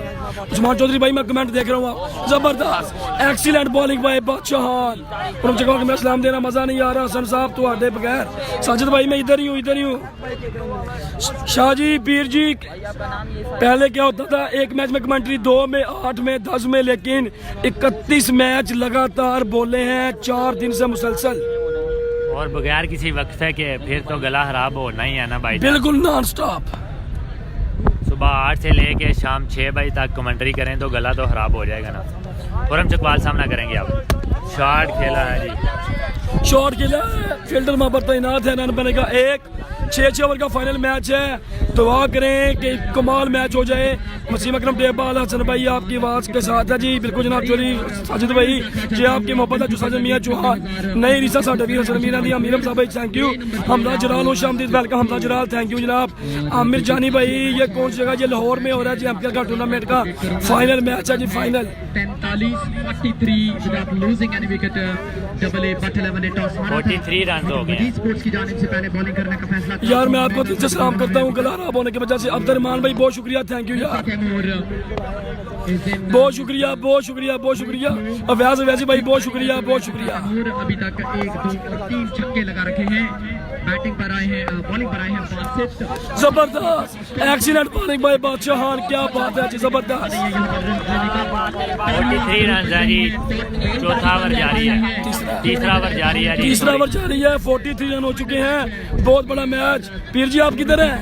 उस्मान चौधरी भाई मैं कमेंट देख रहा हूँ, जबरदस्त एक्सीलेंट बॉलिंग बाय बादशाह खान। मैं सलाम देना मजा नहीं आ रहा हसन साहब तो आटे बगैर। साजिद भाई मैं इधर ही हूँ। शाहजी पीर जी, पहले क्या होता था, एक मैच में कमेंट्री, 2 में 8 में 10 में, लेकिन 31 मैच लगातार बोले हैं 4 दिन से मुसलसल, और बगैर किसी वक्फे के, फिर तो गला खराब होना ही है ना भाई। बिल्कुल नॉन स्टॉप। सुबह 8 से लेके शाम 6 बजे तक कमेंट्री करें तो गला तो खराब हो जाएगा ना। खुरम चकवाल सामना करेंगे अब। शॉट खेला है जी, शॉट खेला, फील्डर वहाँ पर तैनात है, रन बनेगा 1। 6 ओवर का फाइनल मैच है, दुआ करें कि कमाल मैच हो जाए। वसीम अकरम टेबल हसन भाई आपकी आवाज़ के साथ है जी, बिल्कुल जनाब चौधरी साजिद भाई जी आपकी मोहब्बत है, जो साजिद मियाँ चौहान नई रिसा साढ़े वीर हसन मीरा दी, अमीरम साहब भाई थैंक यू। हमला जलाल हो शामदीद वेलकम, हमला जलाल थैंक यू जनाब। आमिर जानी भाई ये कौन सी जगह, ये लाहौर में हो रहा है जी एमपीएल का टूर्नामेंट का फाइनल मैच है जी, फाइनल। 43 रन हो गए। यार मैं आपको दिल से सलाम करता हूँ, गला खराब होने की वजह से। अब्दुलरहमान भाई बहुत शुक्रिया, थैंक यू यार, बहुत शुक्रिया। अवैज़ भाई बहुत शुक्रिया। अभी तक 1, 2 और 3 छक्के लगा रखे हैं। बैटिंग पर आए हैं, बॉलिंग पर आए हैं बासित। जबरदस्त एक्सीलेंट बॉलिंग बाय बादशाह खान, क्या बात है जी, जबरदस्त। 43 रन है जी, चौथा ओवर जारी है, तीसरा ओवर जारी है, 43 रन हो चुके हैं। बहुत बड़ा मैच। पीर जी आप किधर हैं?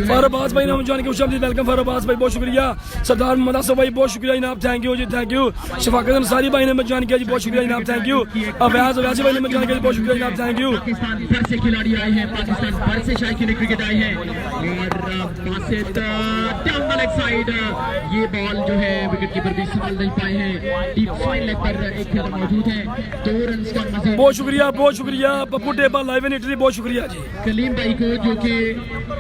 फरबाज भाई ने जान के वेलकम फरबाज भाई, बहुत शुक्रिया। सरदार मदासा भाई बहुत शुक्रिया जनाब, थैंक यू जी, थैंक यू। शफाकत अंसारी भाई ने जान किया जी, बहुत शुक्रिया जनाब, थैंक यू। अवैज़ भाई ने जान किया, बहुत शुक्रिया जनाब, थैंक यू। पाकिस्तान भर से खिलाड़ी आए हैं, पाकिस्तान भर से शायकीन क्रिकेट आए हैं, और Basit down the leg side, ये बॉल जो है विकेट कीपर भी संभाल नहीं पाए हैं। डीप फाइन लेग पर एक खिलाड़ी मौजूद है, 2 रन का मजीद। बहुत शुक्रिया पप्पू टेबा लाइव इन इटली, बहुत शुक्रिया जी। कलीम भाई को जो कि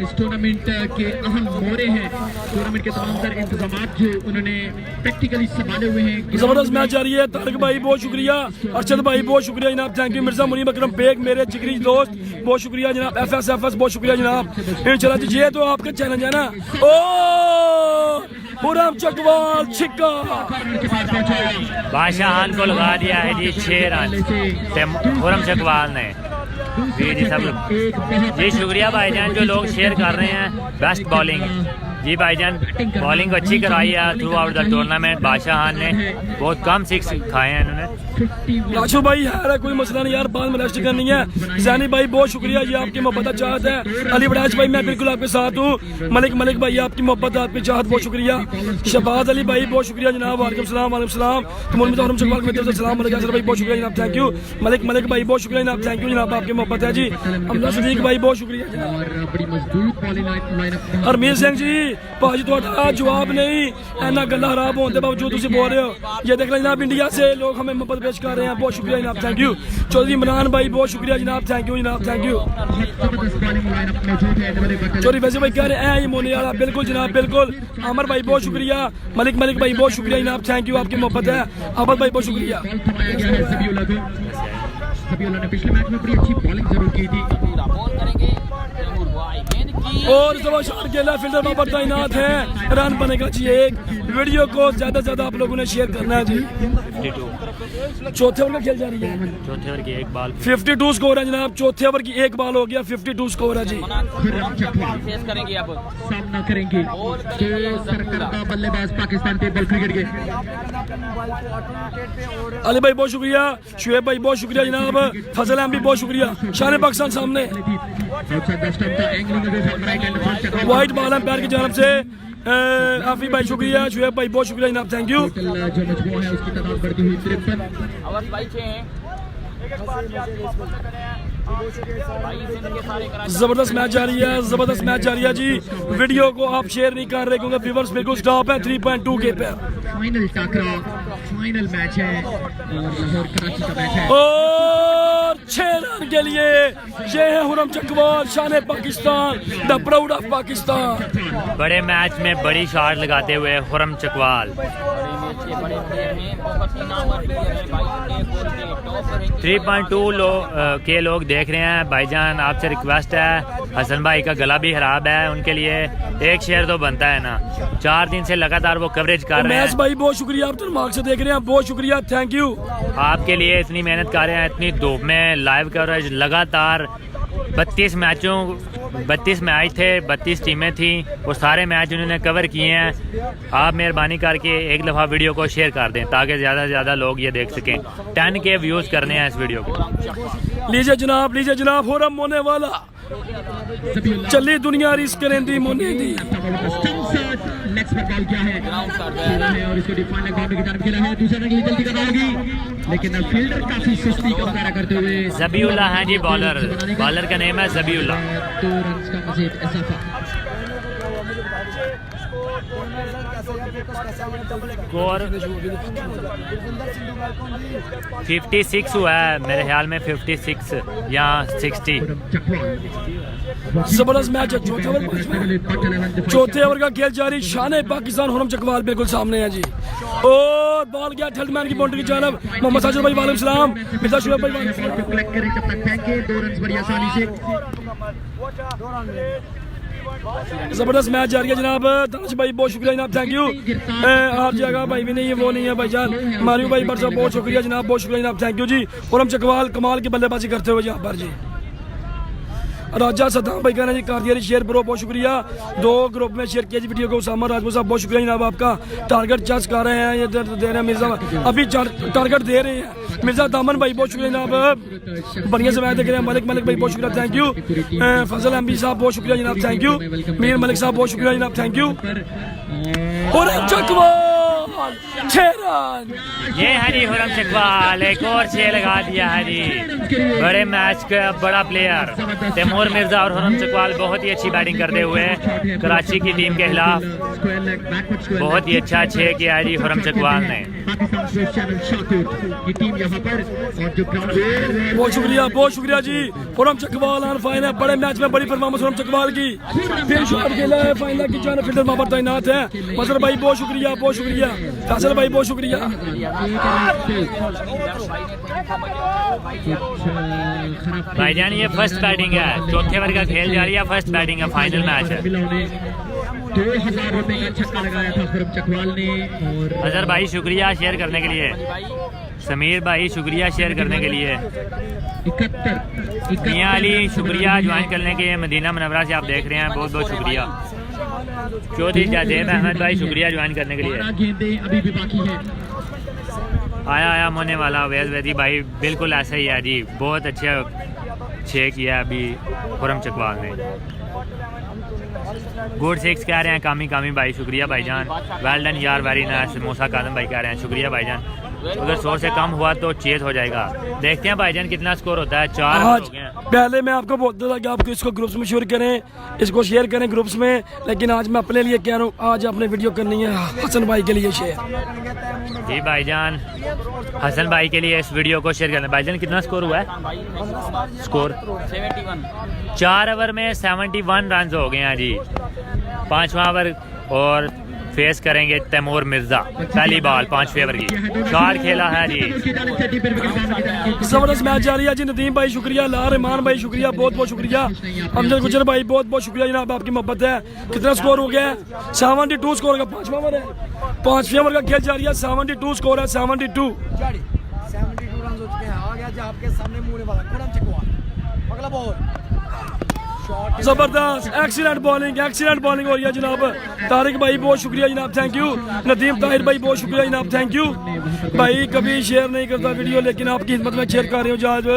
इस टूर्नामेंट के अहम मोहरे हैं, टूर्नामेंट के तमाम तर इंतजामात जो उन्होंने प्रैक्टिकली संभाले हुए हैं। जबरदस्त मैच जारी है। तारिक भाई बहुत शुक्रिया, अरशद भाई बहुत शुक्रिया जनाब, थैंक यू। मिर्जा मुनीम अकरम बेग मेरे जिगरी दोस्त बहुत शुक्रिया जनाब। FS बहुत शुक्रिया जनाब। इंशाल्लाह जी, ये तो आपका चैलेंज है ना। ओ खुरम चकवाल छिक्का, बादशाह खान को लगा दिया है जी 6 रन खुरम चकवाल ने जी। सब जी शुक्रिया भाईजान जो लोग शेयर कर रहे हैं। बेस्ट बॉलिंग जी भाईजान, बॉलिंग अच्छी कराई है थ्रू आउट द टूर्नामेंट। बादशाह खान ने बहुत कम 6 खाए हैं इन्होंने। राजू भाई है कोई मसला नहीं यार, बाद में रेस्ट करनी है। जैनी भाई बहुत शुक्रिया, ये आपकी मोहब्बत चाहत है। अली बड़ाज भाई मैं बिल्कुल आपके साथ हूँ। मलिक भाई आपकी मोहब्बत आपकी चाहत, बहुत शुक्रिया। शहबाज अली भाई बहुत शुक्रिया जनाब, वालेकुम सलाम। भाई बहुत शुक्रिया जनाब, थैंक यू। मलिक भाई बहुत शुक्रिया जनाब, थैंक यू जनाब, आपकी मोहब्बत है जी। अमला सदीक भाई बहुत शुक्रिया जनाब। हरमीत सिंह जी भाजी थोड़ा जवाब नहीं, इन्ना गला खराब होने के बावजूद तुम बोल रहे हो। ये देख लें जनाब, इंडिया से लोग हमें मोहब्बत पेश कर रहे हैं, बहुत शुक्रिया जनाब, थैंक यू। चौधरी इमरान भाई बहुत शुक्रिया जनाब, थैंक यू जनाब, थैंक यू। चौधरी वैसे भाई कह रहे हैं ये मोने वाला, बिल्कुल जनाब बिल्कुल। अमर भाई बहुत शुक्रिया, मलिक भाई बहुत शुक्रिया जनाब, थैंक यू, आपकी मोहब्बत है। अबद भाई बहुत शुक्रिया। ने पिछले मैच में बड़ी अच्छी बॉलिंग जरूर की थी। बॉल करेंगे तैमूर भाई, गेंद की और इस दफा शॉट खेला फील्डर वहाँ पर तैनात है, रन बनेगा जी एक। वीडियो को ज्यादा से ज्यादा आप लोगों ने शेयर करना है जी। 52 चौथे ओवर का खेल जारी है, चौथे ओवर की एक बॉल 52 स्कोर है जनाब। चौथे ओवर की एक बॉल हो गया, 52 स्कोर है जी। फेस करेंगे अब, सामना करेंगे तो सरकर्दा बल्लेबाज पाकिस्तान टेबल क्रिकेट के। अली भाई बहुत शुक्रिया, शुएब भाई बहुत शुक्रिया जनाब, फजल अहमद भी बहुत शुक्रिया। शान पाकिस्तान सामने वाइट बॉल एम्पायर की जानब से आफी भाई शुक्रिया, शुएब भाई बहुत शुक्रिया जनाब, थैंक यू। जो मजमू है उसकी तादाद बढ़ती हुई 53। अवध भाई 6 हैं। जबरदस्त मैच जारी है, जबरदस्त मैच जारी है जी। वीडियो को आप शेयर नहीं कर रहे क्योंकि व्यूअर्स बिल्कुल स्टॉप है 3.2 के पे। फाइनल टाकरा, फाइनल मैच है और लाहौर कराची का मैच है। और 6 रन के लिए ये है हुरम चकवाल, शान Pakistan, the proud of Pakistan. बड़े मैच में बड़ी शॉट लगाते हुए हुरम चकवाल। 3.2 के लोग देख रहे हैं। भाईजान आपसे रिक्वेस्ट है, हसन भाई का गला भी खराब है, उनके लिए एक शेयर तो बनता है ना। 4 दिन से लगातार वो कवरेज कर रहे हैं। भाई बहुत शुक्रिया, आप तो मार्क से देख रहे हैं, बहुत शुक्रिया, थैंक यू। आपके लिए इतनी मेहनत कर रहे हैं, इतनी धूप में लाइव कवरेज लगातार। 32 मैच थे, 32 टीमें थी, वो सारे मैच उन्होंने कवर किए हैं। आप मेहरबानी करके एक दफ़ा वीडियो को शेयर कर दें ताकि ज़्यादा से ज़्यादा लोग ये देख सकें। 10 के व्यूज़ करने हैं इस वीडियो को। लीजिए जनाब हुरम मोने वाला, चली दुनिया रिस्क करें दी मोने दी। नेक्स्ट पर बॉल क्या है और इसको डिफाइन बाउंड्री की तरफ खेला है। दूसरे रन के लिए जल्दी करना होगी, लेकिन फील्डर काफी सुस्ती का मुजाहरा करते हुए। ज़बीउल्लाह हैं जी बॉलर का नेम है ज़बीउल्लाह। 2 रन का मजीद इजाफा। स्कोर 56 हुआ है मेरे ख्याल में, 56 या 60। जबरदस्त मैच है। चौथे ओवर का खेल जारी, शान पाकिस्तान हुरम चकवाल बिल्कुल सामने है जी। और बॉल गया थर्डमैन की बाउंड्री की जानब। मोहम्मद साजिद भाई वालेकुम सलाम, मिर्जा शुएब भाई वालेकुम सलाम। कलेक्ट करें जब तक फेंके 2 रन बड़ी आसानी से। जबरदस्त मैच जारी है जनाब। दानिश भाई बहुत शुक्रिया जनाब, थैंक यू। आप जगह भाई भी नहीं है, वो नहीं है भाईजान। मारियो भाई बरसा बहुत शुक्रिया जनाब, बहुत शुक्रिया जनाब, थैंक यू जी। हुरम चकवाल कमाल की बल्लेबाजी करते हुए यहाँ पर जी। राजा सद्दाम भाई कहना जी कर दिया शेयर ब्रो, बहुत शुक्रिया। 2 ग्रुप में शेयर किया जी वीडियो को। उसामा राजपूत साहब बहुत शुक्रिया जनाब आपका। टारगेट चर्च कर रहे हैं, ये दे रहे हैं मिर्जा, अभी टारगेट दे रहे हैं मिर्जा दामन भाई, बहुत शुक्रिया जनाब, बढ़िया से मैच देख रहे हैं। मलिक भाई बहुत शुक्रिया, थैंक यू। फजल एमबी साहब बहुत शुक्रिया जनाब, थैंक यू। मीर मलिक साहब बहुत शुक्रिया जनाब, थैंक यू। हुरम चकवाल 6 रन। ये है जी हुरम चकवाल, एक और 6 लगा दिया है जी। बड़े मैच का बड़ा प्लेयर तैमूर मिर्जा और हुरम चकवाल बहुत ही अच्छी बैटिंग करते हुए कराची की टीम के खिलाफ बहुत ही अच्छा 6 किया है जी हुरम चकवाल ने। बहुत शुक्रिया जी। हुरम चकवाल ऑन फाइन है, बड़े मैच में बड़ी परफॉर्मेंस हुरम चकवाल की। फिर शॉट खेला है, फाइनल की जान फील्डर वहां पर तैनात है। मसर भाई बहुत शुक्रिया, बहुत शुक्रिया। फैसल भाई बहुत शुक्रिया। भाईजान ये फर्स्ट बैटिंग है, चौथे ओवर का खेल जारी है, फर्स्ट बैटिंग है, फाइनल मैच है। 2000 रुपए का छक्का लगाया था हुरम चकवाल ने। और अजहर भाई शुक्रिया शेयर करने के लिए। समीर भाई शुक्रिया शेयर करने के लिए। 71 मियां अली शुक्रिया ज्वाइन करने के लिए। मदीना मुनव्वरा से आप देख रहे हैं, बहुत बहुत शुक्रिया। चौधरी जादेब अहमद भाई शुक्रिया ज्वाइन करने के लिए। गेंदें अभी भी बाकी है। आया होने वाला वेद वैदी भाई बिल्कुल ऐसा ही है जी, बहुत अच्छा 6 किया अभी हुरम चकवाल ने। गुड 6 कह रहे हैं कामी भाई, शुक्रिया भाईजान, वेल डन यार, वेरी नाइस। मूसा कादम भाई कह रहे हैं शुक्रिया भाईजान। अगर 100 से कम हुआ तो चेत हो जाएगा। देखते हैं भाईजान कितना स्कोर होता है। 4 हो गए हैं। पहले मैं आपको बोलता था कि आप इसको ग्रुप्स में शेयर करें, इसको शेयर करें ग्रुप्स में, लेकिन आज मैं अपने लिए कह रहा हूँ, आज आपने वीडियो करनी है हसन भाई के लिए शेयर। जी भाईजान, हसन भाई के लिए इस वीडियो को शेयर करना। भाईजान कितना स्कोर हुआ है? स्कोर 71। 4 ओवर में 71 रन हो गए हैं जी। 5वां ओवर और फेस करेंगे तैमूर मिर्जा। पहली बॉल 5वें ओवर की शॉट खेला है जी। जबरदस्त मैच जारी है जी। नदीम भाई शुक्रिया, ला रहमान भाई शुक्रिया, बहुत बहुत शुक्रिया। अमजद गुजर भाई बहुत बहुत शुक्रिया जनाब, आपकी मोहब्बत है। कितना स्कोर हो गया है? 72 स्कोर का 5वां ओवर है। 5वें ओवर का खेल जारी है। 72 स्कोर है, 72। 72 रन हो चुके हैं। आ गया जी आपके सामने मुड़ने वाला खुरम चकवाल। अगला बॉल जबरदस्त एक्सीलेंट बॉलिंग हो रही है जनाब। तारिक भाई बहुत शुक्रिया जनाब, थैंक यू। नदीम ताहिर भाई बहुत शुक्रिया जनाब, थैंक यू। भाई कभी शेयर नहीं करता वीडियो, लेकिन आपकी हिम्मत में शेयर कर रहे हो जहाज।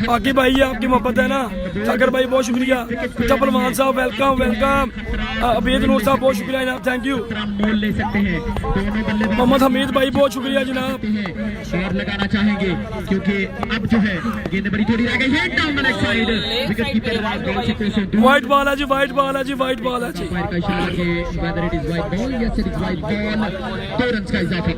आकी भाई आपकी मोहब्बत है ना। सागर भाई बहुत शुक्रिया। चपलवान साहब वेलकम वेलकम। अबीद नूर साहब बहुत शुक्रिया जनाब, थैंक यू। मोहम्मद हमीद भाई बहुत शुक्रिया जनाब। और लगाना चाहेंगे क्योंकि अब जो है गेंद बड़ी थोड़ी रह गई है। Down the leg side wicket keeper white ball है जी, वाइट बॉल है जी, वाइट बॉल है जी। का इशारा कि whether it is white ball, yes it is white ball, 2 run का इजाफा।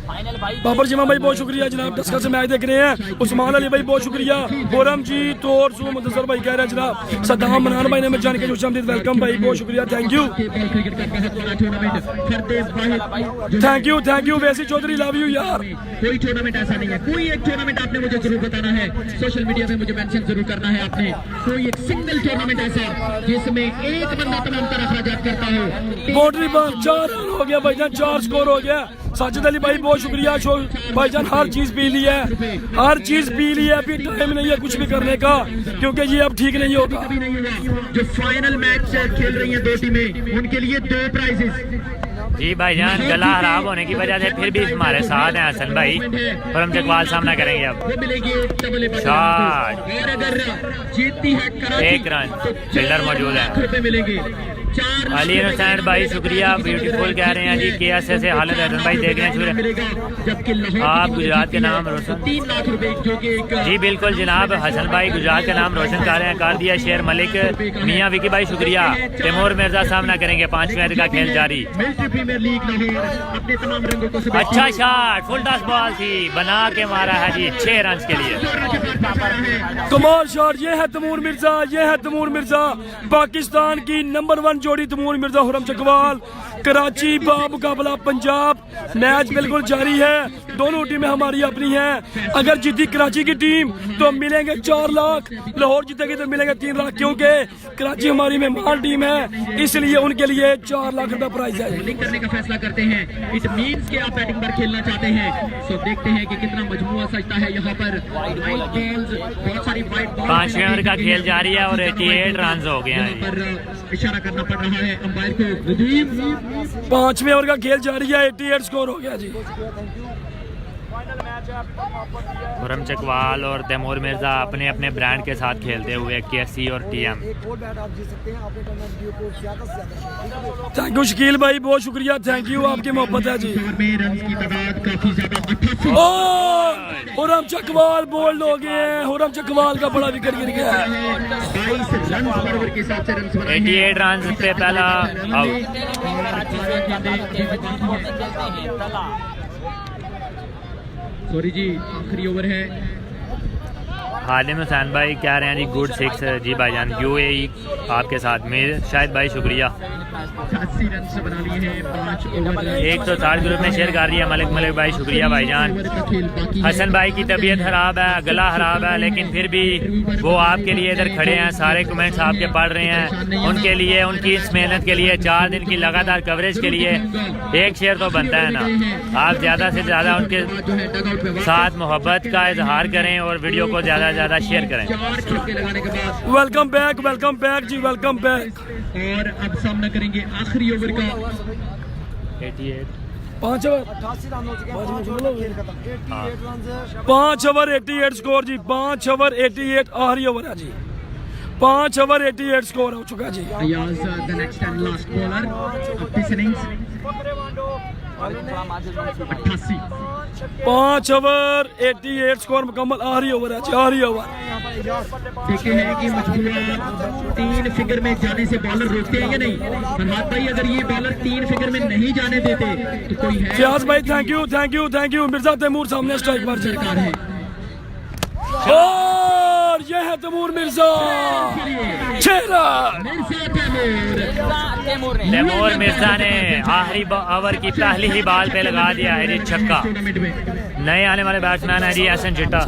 फाइनल भाई बाबर जिमा भाई बहुत शुक्रिया जनाब, दस्कर से मैच देख रहे हैं। उस्मान अली भाई बहुत शुक्रिया। बोरम जी तोर सू मुदस्सर भाई कह रहे हैं जनाब। सद्दाम मनान भाई ने मैं जान के खुशामदीद वेलकम भाई, बहुत शुक्रिया, थैंक यू क्रिकेट का बहुत बड़ा टूर्नामेंट फरदेब वाहिद, थैंक यू वैसी चौधरी, लव यू यार। कोई टूर्नामेंट ऐसा नहीं है, कोई एक टूर्नामेंट आपने मुझे जरूर बताना है, सोशल मीडिया में मुझे मेंशन जरूर करना है आपने। कोई एक सिंगल टूर्नामेंट ऐसा जिसमें एक बंदा तमाम तरह अखराजात करता हो। बाउंड्री बॉल 4 रन हो गया भाईजान, 4 स्कोर हो गया। साजिद अली भाई बहुत शुक्रिया। भाईजान हर चीज पी ली है, हर चीज पी ली है, अभी टाइम नहीं है कुछ भी करने का, क्योंकि ये अब ठीक नहीं होगा। कभी नहीं हुआ। जो फाइनल मैच खेल रही हैं 2 टीमें, उनके लिए 2 प्राइजेस। जी भाईजान गला खराब होने की वजह से फिर भी हमारे साथ हैं हसन भाई, और हम जगवाल सामना करेंगे अब। शॉट, और अगर जीतती है कराची 1 रन, फील्डर मौजूद है। रुपए मिलेंगे। अली हुसैन भाई शुक्रिया, ब्यूटीफुल कह रहे हैं जी। KSA से हालत हसन भाई देख रहे हैं आप गुजरात के नाम रोशन। 3 लाख रुपए जो कि जी बिल्कुल जनाब, हसन भाई गुजरात का नाम रोशन कर रहे हैं, कर दिया शेर मलिक। मियाँ विकी भाई शुक्रिया। तैमूर मिर्जा सामना करेंगे, 5वें का खेल जारी। मिलिट्री प्रीमियर लीग लाहौर अपने तमाम रंगों को अच्छा शॉट, फुल टॉस बॉल थी, बना के मारा है जी 6 रन के लिए। कमाल शॉट, ये है तैमूर मिर्जा, ये है तैमूर मिर्जा। पाकिस्तान की नंबर 1 जोड़ी तैमूर मिर्जा हुरम चकवाल। कराची मुकाबला पंजाब, मैच बिल्कुल जारी है। दोनों टीमें हमारी अपनी हैं। अगर जीती कराची की टीम तो मिलेंगे 4 लाख, लाहौर जीतेगी तो मिलेंगे 3 लाख, क्योंकि कराची हमारी मेहमान टीम है, इसलिए उनके लिए 4 लाख रुपए प्राइज है। बॉलिंग करने का फैसला करते हैं। इट मींस कि आप बैटिंग पर खेलना चाहते हैं। सो देखते हैं कि कितना मजमुआ सजता है यहाँ पर। वाइट बॉल्स, बहुत सारी वाइट बॉल्स। 5वें ओवर का खेल जारी है और 88 रन हो गए हैं। पर इशारा करना पड़ रहा है अंपायर को। नदीम 5वें ओवर का खेल जारी है, 88 स्कोर हो गया जी। हुरम चकवाल और तैमूर मिर्जा अपने अपने ब्रांड के साथ खेलते हुए KC और TM। थैंक यू शकील भाई, बहुत शुक्रिया, थैंक यू, आपकी मोहब्बत है जी। में रन की तादाद काफी ज्यादा 88। हुरम चकवाल बोल्ड हो गए हैं, हुरम चकवाल का बड़ा विकेट गिर गया है। 22 रन पर ओवर के हिसाब से रन 88 रन पे पहला आउट। सॉरी जी, आखिरी ओवर है। हालिम हुसैन भाई कह रहे हैं जी गुड 6 जी भाईजान। UAE आपके साथ में शायद भाई शुक्रिया। 80 रन से बना लिए हैं 5 ओवर। 160 ग्रुप में शेयर कर रही है मलिक भाई, शुक्रिया भाईजान। हसन भाई की तबीयत खराब है, गला खराब है, लेकिन फिर भी वो आपके लिए इधर खड़े हैं, सारे कमेंट्स आपके पढ़ रहे हैं। उनके लिए, उनकी इस मेहनत के लिए, 4 दिन की लगातार कवरेज के लिए 1 शेयर तो बनता है ना। आप ज़्यादा से ज़्यादा उनके साथ मोहब्बत का इजहार करें और वीडियो को ज़्यादा शेयर करें। 4 छक्के लगाने के बाद वेलकम बैक जी, वेलकम बैक। और अब सामना करेंगे आखिरी ओवर का। 88 5 ओवर 88 स्कोर जी, 5 ओवर 88 आखिरी ओवर है जी। 5 ओवर 88 स्कोर हो चुका जी। Ayaz the next and last bowler of this innings. 88 5 over 88 score मुकम्मल, आखिरी ओवर है जी, आखिरी ओवर। देखे हैं कि मजबूरा 3 फिगर में जाने से बॉलर रोकते हैं या नहीं। फरहाद भाई, अगर ये बॉलर 3 फिगर में नहीं जाने देते तो कोई है। फयाज भाई थैंक यू। मिर्जा तैमूर सामने स्ट्राइक पर सरकार है। और ये है तैमूर मिर्जा 6 रन। तैमूर मिर्जा ने आखिरी ओवर की पहली ही बॉल पे लगा दिया है जी छक्का। नए आने वाले बैट्समैन है जी एहसन चिट्टा।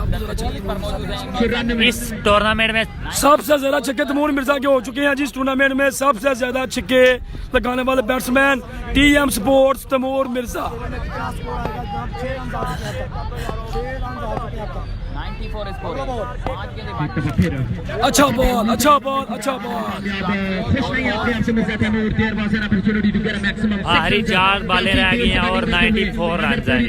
इस टूर्नामेंट में सबसे ज्यादा छक्के तैमूर मिर्जा के हो चुके हैं जिस टूर्नामेंट में सबसे ज्यादा छक्के लगाने वाले batsman TM sports Taimur Mirza. 94 score है। 5 गेंदें अच्छा बॉल अच्छा बॉल अच्छा बॉल। आखिरी 4 बॉलें रह गई हैं और 94 रन हैं जी।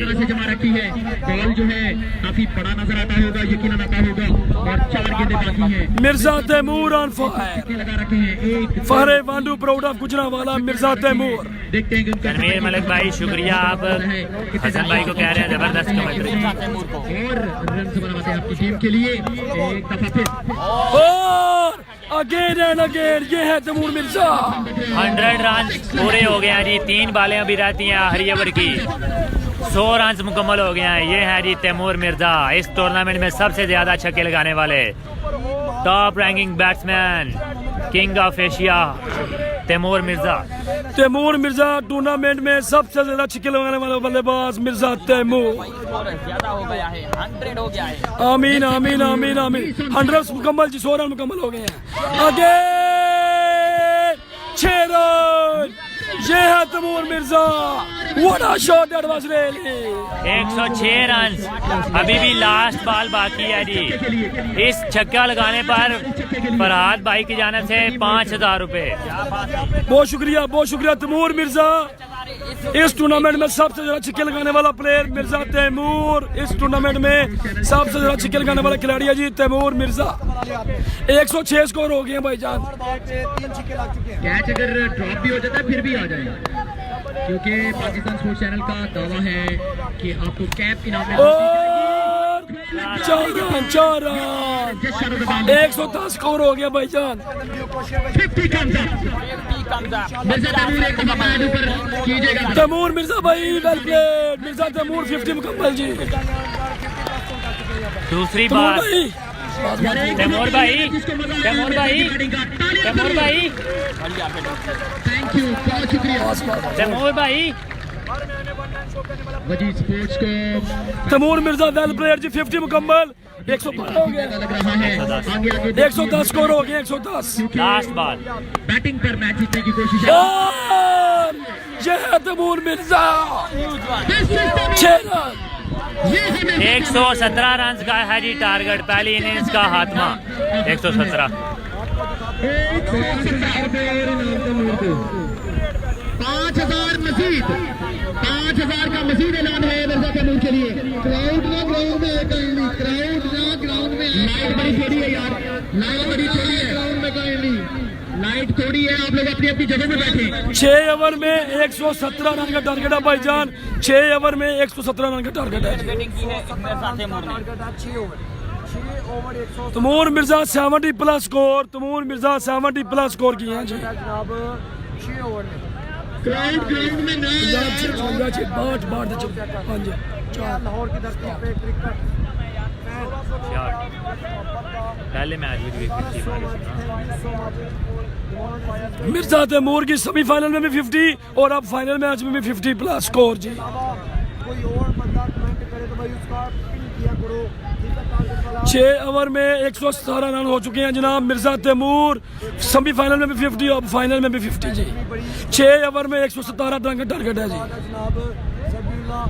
बॉल जो है काफी बड़ा नजर आता होगा, यकीनन आता होगा, और 4 गेंदें बाकी हैं। Mirza Taimur on fire. लगा रखे हैं फहरे वांडू प्राउड ऑफ गुजरांवाला मिर्जा तैमूर। देखते हैं कि उनका तनवीर मलिक भाई शुक्रिया, आप हसन भाई को कह रहे हैं जबरदस्त कमेंट्री। और रन से बनाते हैं आपकी टीम के लिए एक दफा फिर। और अगेन एंड अगेन ये है तैमूर मिर्जा। 100 रन पूरे हो गए हैं जी। 3 बॉलें अभी रहती हैं आखिरी ओवर की। 100 रन मुकम्मल हो गए हैं। ये है जी तैमूर मिर्जा, इस टूर्नामेंट में सबसे ज्यादा छक्के लगाने वाले top ranking batsman, king of Asia Taimur Mirza. Taimur Mirza tournament में सबसे ज्यादा छक्के लगाने वाला बल्लेबाज मिर्जा तैमूर। ज्यादा हो गया है, 100 हो गया है। आमीन आमीन आमीन आमीन। 100 मुकम्मल जी, 100 रन मुकम्मल हो गए हैं। आगे 6 रन। ये है Taimur Mirza. What a shot that was really. 106 run. अभी भी लास्ट बॉल बाकी है जी। इस छक्का लगाने पर फरहाद भाई की जानिब से 5000 रुपए। बहुत शुक्रिया तैमूर मिर्जा। इस टूर्नामेंट में सबसे ज्यादा छक्के लगाने वाला प्लेयर मिर्जा तैमूर। इस टूर्नामेंट में सबसे ज्यादा छक्के लगाने वाला खिलाड़ी है जी तैमूर मिर्जा। 106 स्कोर हो गए हैं भाईजान। कैच अगर ड्रॉप भी हो जाता है फिर भी आ जाएगा, क्योंकि पाकिस्तान स्पोर्ट्स चैनल का दावा है कि आपको कैप इनाम में और 4 रन 110 स्कोर हो गया भाईजान। 50 comes up। मिर्जा तैमूर एक दफा पैड ऊपर कीजिएगा। तैमूर मिर्जा भाई वेल प्लेड। मिर्जा तैमूर 50 मुकम्मल जी। दूसरी तैमूर बार भाई तैमूर भाई तैमूर भाई तैमूर भाई थैंक यू, बहुत शुक्रिया तैमूर भाई। वजीद स्पोर्ट्स को तैमूर मिर्जा वेल प्लेयर जी 50 मुकम्मल। 112 हो गया। लग रहा है आगे आगे 110 स्कोर हो गया। 110। Last ball. बैटिंग पर मैच जीतने की कोशिश है। और ये है तैमूर मिर्जा 6 रन। 117 रन का है जी टारगेट। पहली इनिंग्स का हाथमा 117। 5000 मजीद, 5000 का मजीद ऐलान है मिर्जा तैमूर के लिए। क्राउड ना ग्राउंड में है, काइंडली क्राउड ना ग्राउंड में। लाइट बड़ी थोड़ी है यार, लाइट बड़ी थोड़ी है ग्राउंड में, काइंडली लाइट थोड़ी है, आप लोग अपनी अपनी जगह पे बैठे। 6 ओवर में 117 रन का टारगेट है भाईजान। 6 ओवर में 117 रन का टारगेट है। बैटिंग की है मिर्जा तैमूर ने। Taimur Mirza 70 plus score. Taimur Mirza 70 plus score किए हैं जी। क्राउड ग्राउंड में ना लाहौर की धरती पे क्रिकेट पहले मैच में भी 50 मिर्जा तैमूर की सेमीफाइनल में भी 50 और अब फाइनल मैच में भी 50 प्लस स्कोर जी। कोई और बंदा कमेंट करे तो भाई उसका पिन किया करो। 6 ओवर में 117 रन हो चुके हैं जनाब। मिर्जा तैमूर सेमीफाइनल में भी 50 और फाइनल में भी 50 जी। 6 ओवर में 117 रन का टारगेट है जी। जनाब जबीला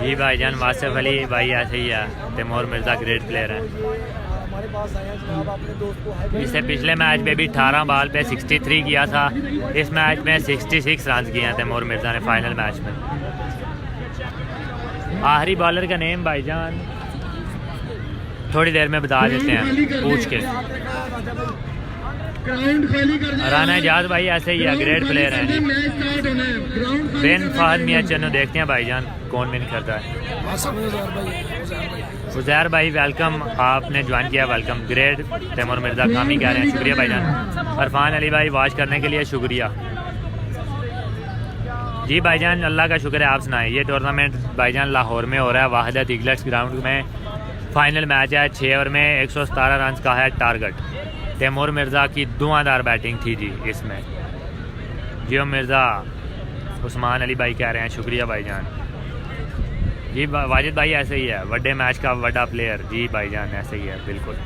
जी भाईजान वासिफ अली भाई ऐसे ही है। तैमूर मिर्जा ग्रेट प्लेयर है। हमारे पास आए हैं जनाब, अपने दोस्त को इससे पिछले मैच में भी 18 बॉल पे 63 किया था। इस मैच में 66 रन किए हैं तैमूर मिर्जा ने फाइनल मैच में। आखिरी बॉलर का नेम भाईजान थोड़ी देर में बता देते हैं पूछ के। ग्राउंड खाली कर राना एजाज भाई ऐसे ही है, ग्रेट प्लेयर है। मैच स्टार्ट होना है, ग्राउंड बिन फहद मियां चन्नू देखते हैं भाईजान कौन विन करता है। उजैर भाई वेलकम, आपने ज्वाइन किया, वेलकम। ग्रेट तैमूर मिर्ज़ा कामी कह रहे हैं, शुक्रिया भाईजान। अरफान अली भाई वॉच करने के लिए शुक्रिया जी भाईजान, अल्लाह का शुक्र है। आप सुनाएं। ये टूर्नामेंट भाईजान लाहौर में हो रहा है, वाहिदत ईगल्स ग्राउंड में। फाइनल मैच है, 6 ओवर में 117 रन का है टारगेट। तैमूर मिर्ज़ा की धुआंधार बैटिंग थी जी इसमें। जियो मिर्ज़ा, उस्मान अली भाई कह रहे हैं, शुक्रिया भाईजान जी। वाजिद भाई ऐसे ही है, बड़े मैच का बड़ा प्लेयर जी भाईजान, ऐसे ही है बिल्कुल।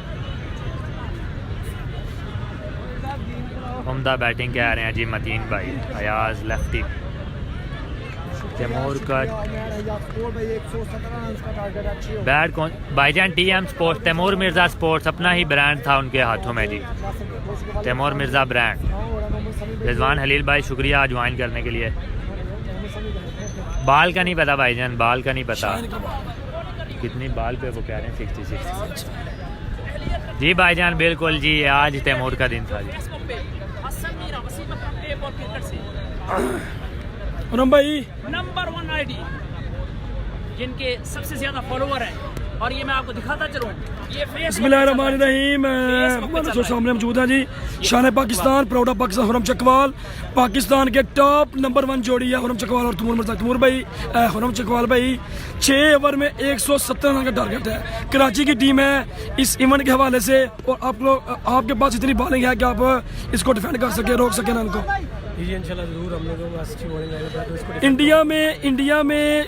उम्दा बैटिंग कह रहे हैं जी मतीन भाई। अयाज लेफ्टी। तैमूर का बैट कौन भाईजान? TM sports, Taimur Mirza sports अपना ही ब्रांड था उनके हाथों में जी, तैमूर मिर्ज़ा ब्रांड। रिजवान हलील भाई शुक्रिया ज्वाइन करने के लिए। बाल का नहीं पता भाईजान, बाल का नहीं पता कितनी बाल पे वो कह रहे हैं 66 जी भाईजान, बिल्कुल जी। आज तैमूर का दिन था जी। भाई नंबर 1 आईडी जिनके सबसे ज्यादा फॉलोवर हैं, और ये मैं आपको दिखाता चलूं, ये बिस्मिल्लाहिर्रहमानिर्रहीम। सामने मौजूद है जी शान पाकिस्तान, प्राउड ऑफ पाकिस्तान, खुरम चकवाल। पाकिस्तान के टॉप नंबर 1 जोड़ी है खुरम चकवाल और तैमूर मिर्ज़ा। तैमूर भाई, खुरम चकवाल भाई 6 ओवर में 117 रन का टारगेट है। कराची की टीम है इस इवेंट के हवाले से, और आप लोग, आपके पास इतनी बॉलिंग है कि आप इसको डिफेंड कर सके, रोक सके रन को। इंशाल्लाह जरूर, हम लोगों को अच्छी बॉलिंग आएगा तो इसको इंडिया में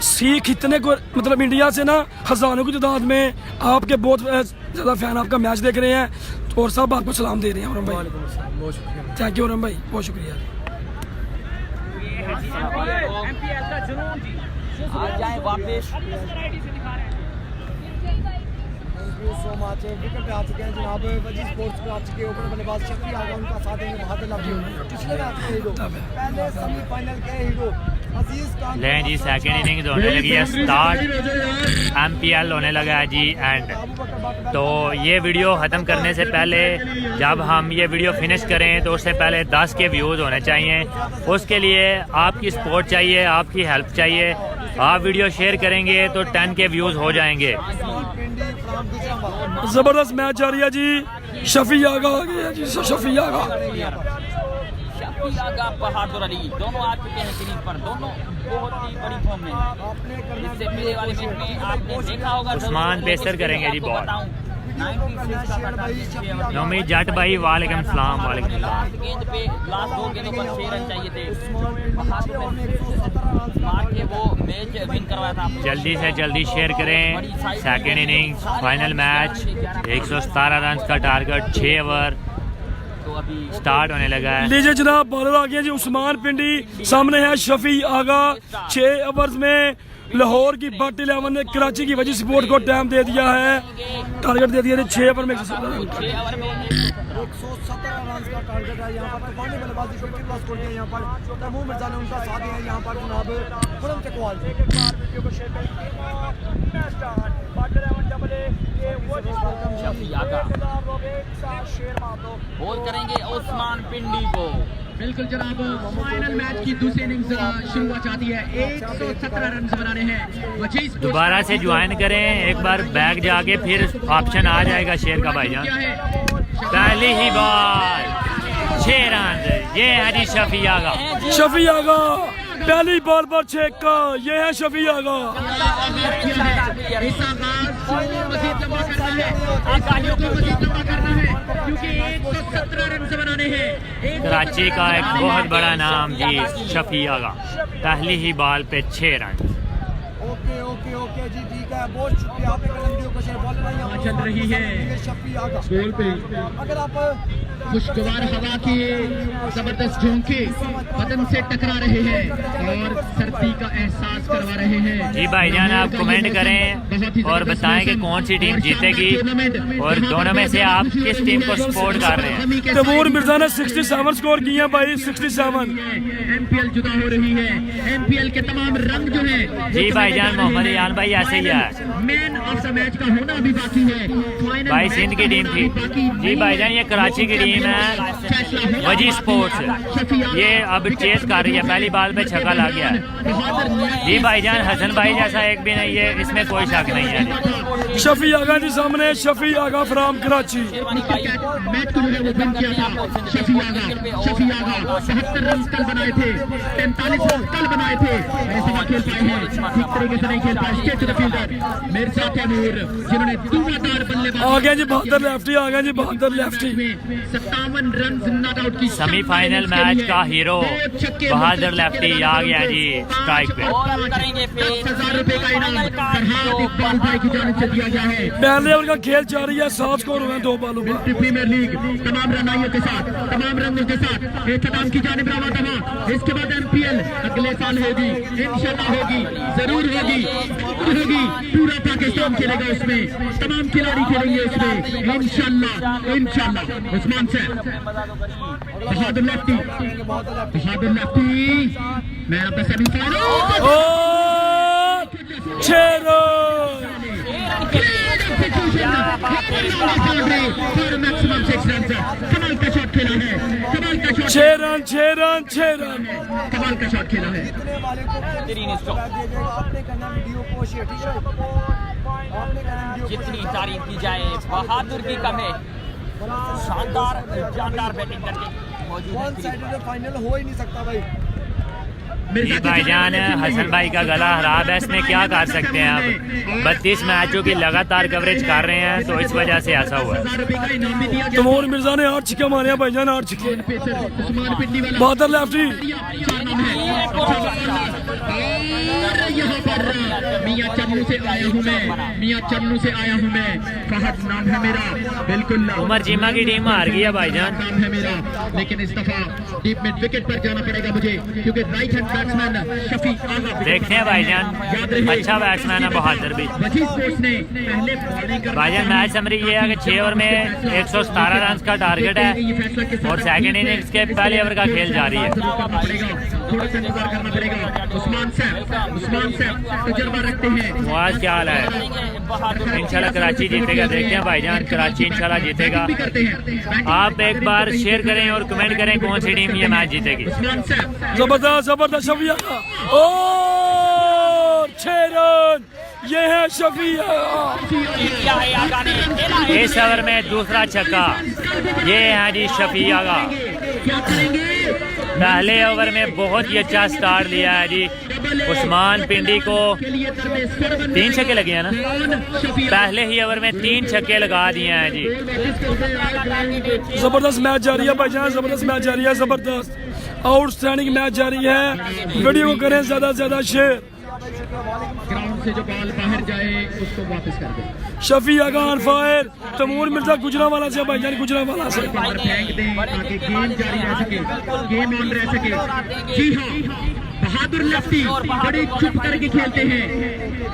सीख इतने को, मतलब इंडिया से ना हज़ारों की तादाद में आपके बहुत ज़्यादा फैन आपका मैच देख रहे हैं, तो और सब आपको सलाम दे रहे हैं। भाई बहुत शुक्रिया, थैंक यू भाई, बहुत शुक्रिया। आ जाए वापस। So much. विकेट पे आ चुके हैं जनाब वजी स्पोर्ट्स पे आ चुके हैं, ऊपर बल्लेबाज शक्ति आ गया, उनका साथ देंगे वहाँ पे पिछले मैच के हीरो, पहले सेमीफाइनल के हीरो अजीज खान। लें जी, सेकंड इनिंग्स होने लगी है स्टार्ट, MPL होने लगा है जी एंड। तो ये वीडियो ख़त्म करने से पहले, जब हम ये वीडियो फिनिश करें तो उससे पहले 10 के व्यूज़ होने चाहिए। उसके लिए आपकी सपोर्ट चाहिए, आपकी हेल्प चाहिए। आप वीडियो शेयर करेंगे तो 10 के व्यूज़ हो जाएंगे। जबरदस्त मैच जारी है जी। शफी आगा आ गया जी, शफी आगा, बहादुर अली दोनों आ चुके हैं सीरीज पर, दोनों बहुत ही बड़ी फॉर्म में। इससे पहले वाले मैच में आपने देखा होगा उस्मान बेहतर करेंगे जी बॉल। नौमी जट भाई वालेकुम सलाम। वालेकुम सलाम। गेंद पे लास्ट 2 गेंदों पर 6 रन चाहिए थे, मार के वो मैच विन करवाया था। जल्दी से जल्दी शेयर करें। Second innings final match, 117 run का टारगेट, 6 ओवर स्टार्ट होने लगा है। लीजिए जनाब, बॉलर आ गया जी उस्मान पिंडी, सामने है शफी आगा। 6 ओवर्स में लाहौर की बट 11 ने कराची की वजी स्पोर्ट को टाइम दे दिया है, टारगेट दे दिया है 6 ओवर में 117 रन का टारगेट है। यहाँ पर तूफानी बल्लेबाजी 50+ स्कोर किया। यहाँ पर तैमूर मिर्ज़ा ने उनका साथ दिया है। यहाँ पर जनाब खुरम चकवाल बोल करेंगे उस्मान पिंडी को। बिल्कुल जनाब, फाइनल मैच की दूसरी इनिंग्स शुरू हो जाती है। 117 रन बनाने हैं। दोबारा से ज्वाइन करें, एक बार बैक जाके फिर ऑप्शन आ जाएगा शेयर का भाईजान। पहली ही बॉल 6 रन, ये है जी शफी आगा। शफी आगा पहली बॉल पर 6 का, ये है शफी आगा। कराची का एक बहुत बड़ा नाम जी शफी आगा, पहली ही बॉल पे 6 रन। ओके ओके ओके जी, ठीक है, बहुत शुक्रिया। आपने कलंदियों को शेयर बॉलर चल रही है शफी आगा गोल पे। अगर आप खुशगवार हवा के जबरदस्त झोंके बदन से टकरा रहे हैं और सर्दी का एहसास करवा रहे हैं। जी भाईजान, आप कमेंट करें और बताएं कि कौन सी टीम जीतेगी और दोनों में से आप किस टीम को सपोर्ट कर रहे हैं। तैमूर मिर्जा ने 67 स्कोर किए हैं भाई, 67। एमपीएल जुदा हो रही है, एमपीएल के तमाम रंग जो है जी भाईजान, मोहम्मद यान भाई ऐसे ही है। मैन ऑफ द मैच का होना अभी बाकी है। फाइनल भाई सिंध की टीम थी जी भाईजान, ये कराची की टीम है वजी स्पोर्ट्स, ये अब चेस कर रही है, पहली बाल पे छक्का लग गया है जी भाईजान। हसन भाई जैसा एक भी नहीं है, इसमें कोई शक नहीं है। शफी आगा जी सामने, शफी आगा फ्राम कराची। मैच को जो ओपन किया था शफी आगा 72 रन कल बनाए थे, 43 रन कल बनाए थे, ऐसे ना खेल पाए हैं, ठीक तरीके से नहीं खेल पाए state the fielder Mirza Taimur, जिन्होंने धुआंधार बल्लेबाजी आ गया जी बहादुर लेफ्टी, आ गया जी बहादुर लेफ्टी। 57 रन नॉट आउट की सेमीफाइनल मैच का हीरो बहादुर लेफ्टी आ गया जी स्ट्राइक पे। और अब करेंगे फिर 10,000 रुपए का इनाम फरहाद इकबाल भाई की जानिब से दिया गया है। पहले ओवर का खेल जारी है, 7 स्कोर हुए हैं 2 बालों पर। प्रीमियर लीग तमाम रनाइयों के साथ, तमाम रंगों के साथ एहतमाम की जानिब रवा दवा। इसके बाद एमपीएल अगले साल होगी, इंशाल्लाह होगी, जरूर होगी। पूरा पाकिस्तान खेलेगा उसमें, तमाम खिलाड़ी खेलेंगे उसमें इंशाल्लाह। उस्मान साहब बहादुर लेफ्टी, मैं आपका सेमीफाइनल और 6 रन। Maximum 6 run. कमाल का शॉट खेला है, कमाल का शॉट, 6 रन 6 रन 6 रन। कमाल का शॉट खेला है। आपने करना वीडियो को शेयर, ठीक है? आपने करना वीडियो जितनी तारीफ की जाए बहादुर की कम है, शानदार जानदार बैटिंग करके मौजूद वन है। साइडेड फाइनल हो ही नहीं सकता भाई। जी भाईजान, हसन भाई का गला खराब है, इसमें क्या कर सकते हैं। अब 32 मैचों की लगातार कवरेज कर रहे हैं, तो इस वजह से ऐसा हुआ है। तैमूर मिर्जा ने 8 छक्के मारे हैं भाईजान, 8 छक्के। बहादुर लेफ्टी, यहाँ पर मियाँ चन्नू से आया हूँ मैं, फहद नाम है मेरा, बिल्कुल उमर जीमा की टीम हार गई है भाईजान। नाम है मेरा, लेकिन इस दफा डीप मिड विकेट पर जाना पड़ेगा मुझे, क्योंकि राइट हैंड बैट्समैन शफी आगा देखते हैं भाईजान, अच्छा बैट्समैन है बहादुर भी। वजी स्पोर्ट्स ने पहले बॉलिंग कर भाईजान मैच समरी ये है कि 6 ओवर में 117 रन का टारगेट है और सेकंड इनिंग्स के पहले ओवर का खेल जारी है। थोड़ा सा इंतजार करना पड़ेगा। उस्मान साहब तजुर्बा रखते हैं। मुआज क्या हाल है? इंशाल्लाह कराची जीतेगा, देखते हैं भाईजान, कराची इंशाल्लाह जीतेगा। आप एक बार शेयर करें और कमेंट करें कौन सी टीम ये मैच जीतेगी। जबरदस्त जबरदस्त शफी आगा और 6 रन। ये है शफी आगा, इस ओवर में दूसरा छक्का, ये है जी शफी आगा। पहले ओवर में बहुत ही अच्छा स्टार्ट लिया है जी। उस्मान पिंडी को 3 छक्के लगे हैं ना, पहले ही ओवर में 3 छक्के लगा दिए हैं जी। जबरदस्त मैच जारी है भाईजान, जबरदस्त मैच जारी है, जबरदस्त आउटस्टैंडिंग मैच जारी है। वीडियो को करें ज्यादा से ज्यादा शेयर। ग्राउंड से जो बॉल बाहर जाए उसको वापस कर दे। शफी आगा ऑन फायर। तैमूर मिर्जा गुजरांवाला से भाईजान, गुजरांवाला से। फेंक दें ताकि गेम जारी रह सके, गेम ऑन रह सके। जी हाँ, बहादुर लेफ्टी बड़े चुप करके खेलते हैं,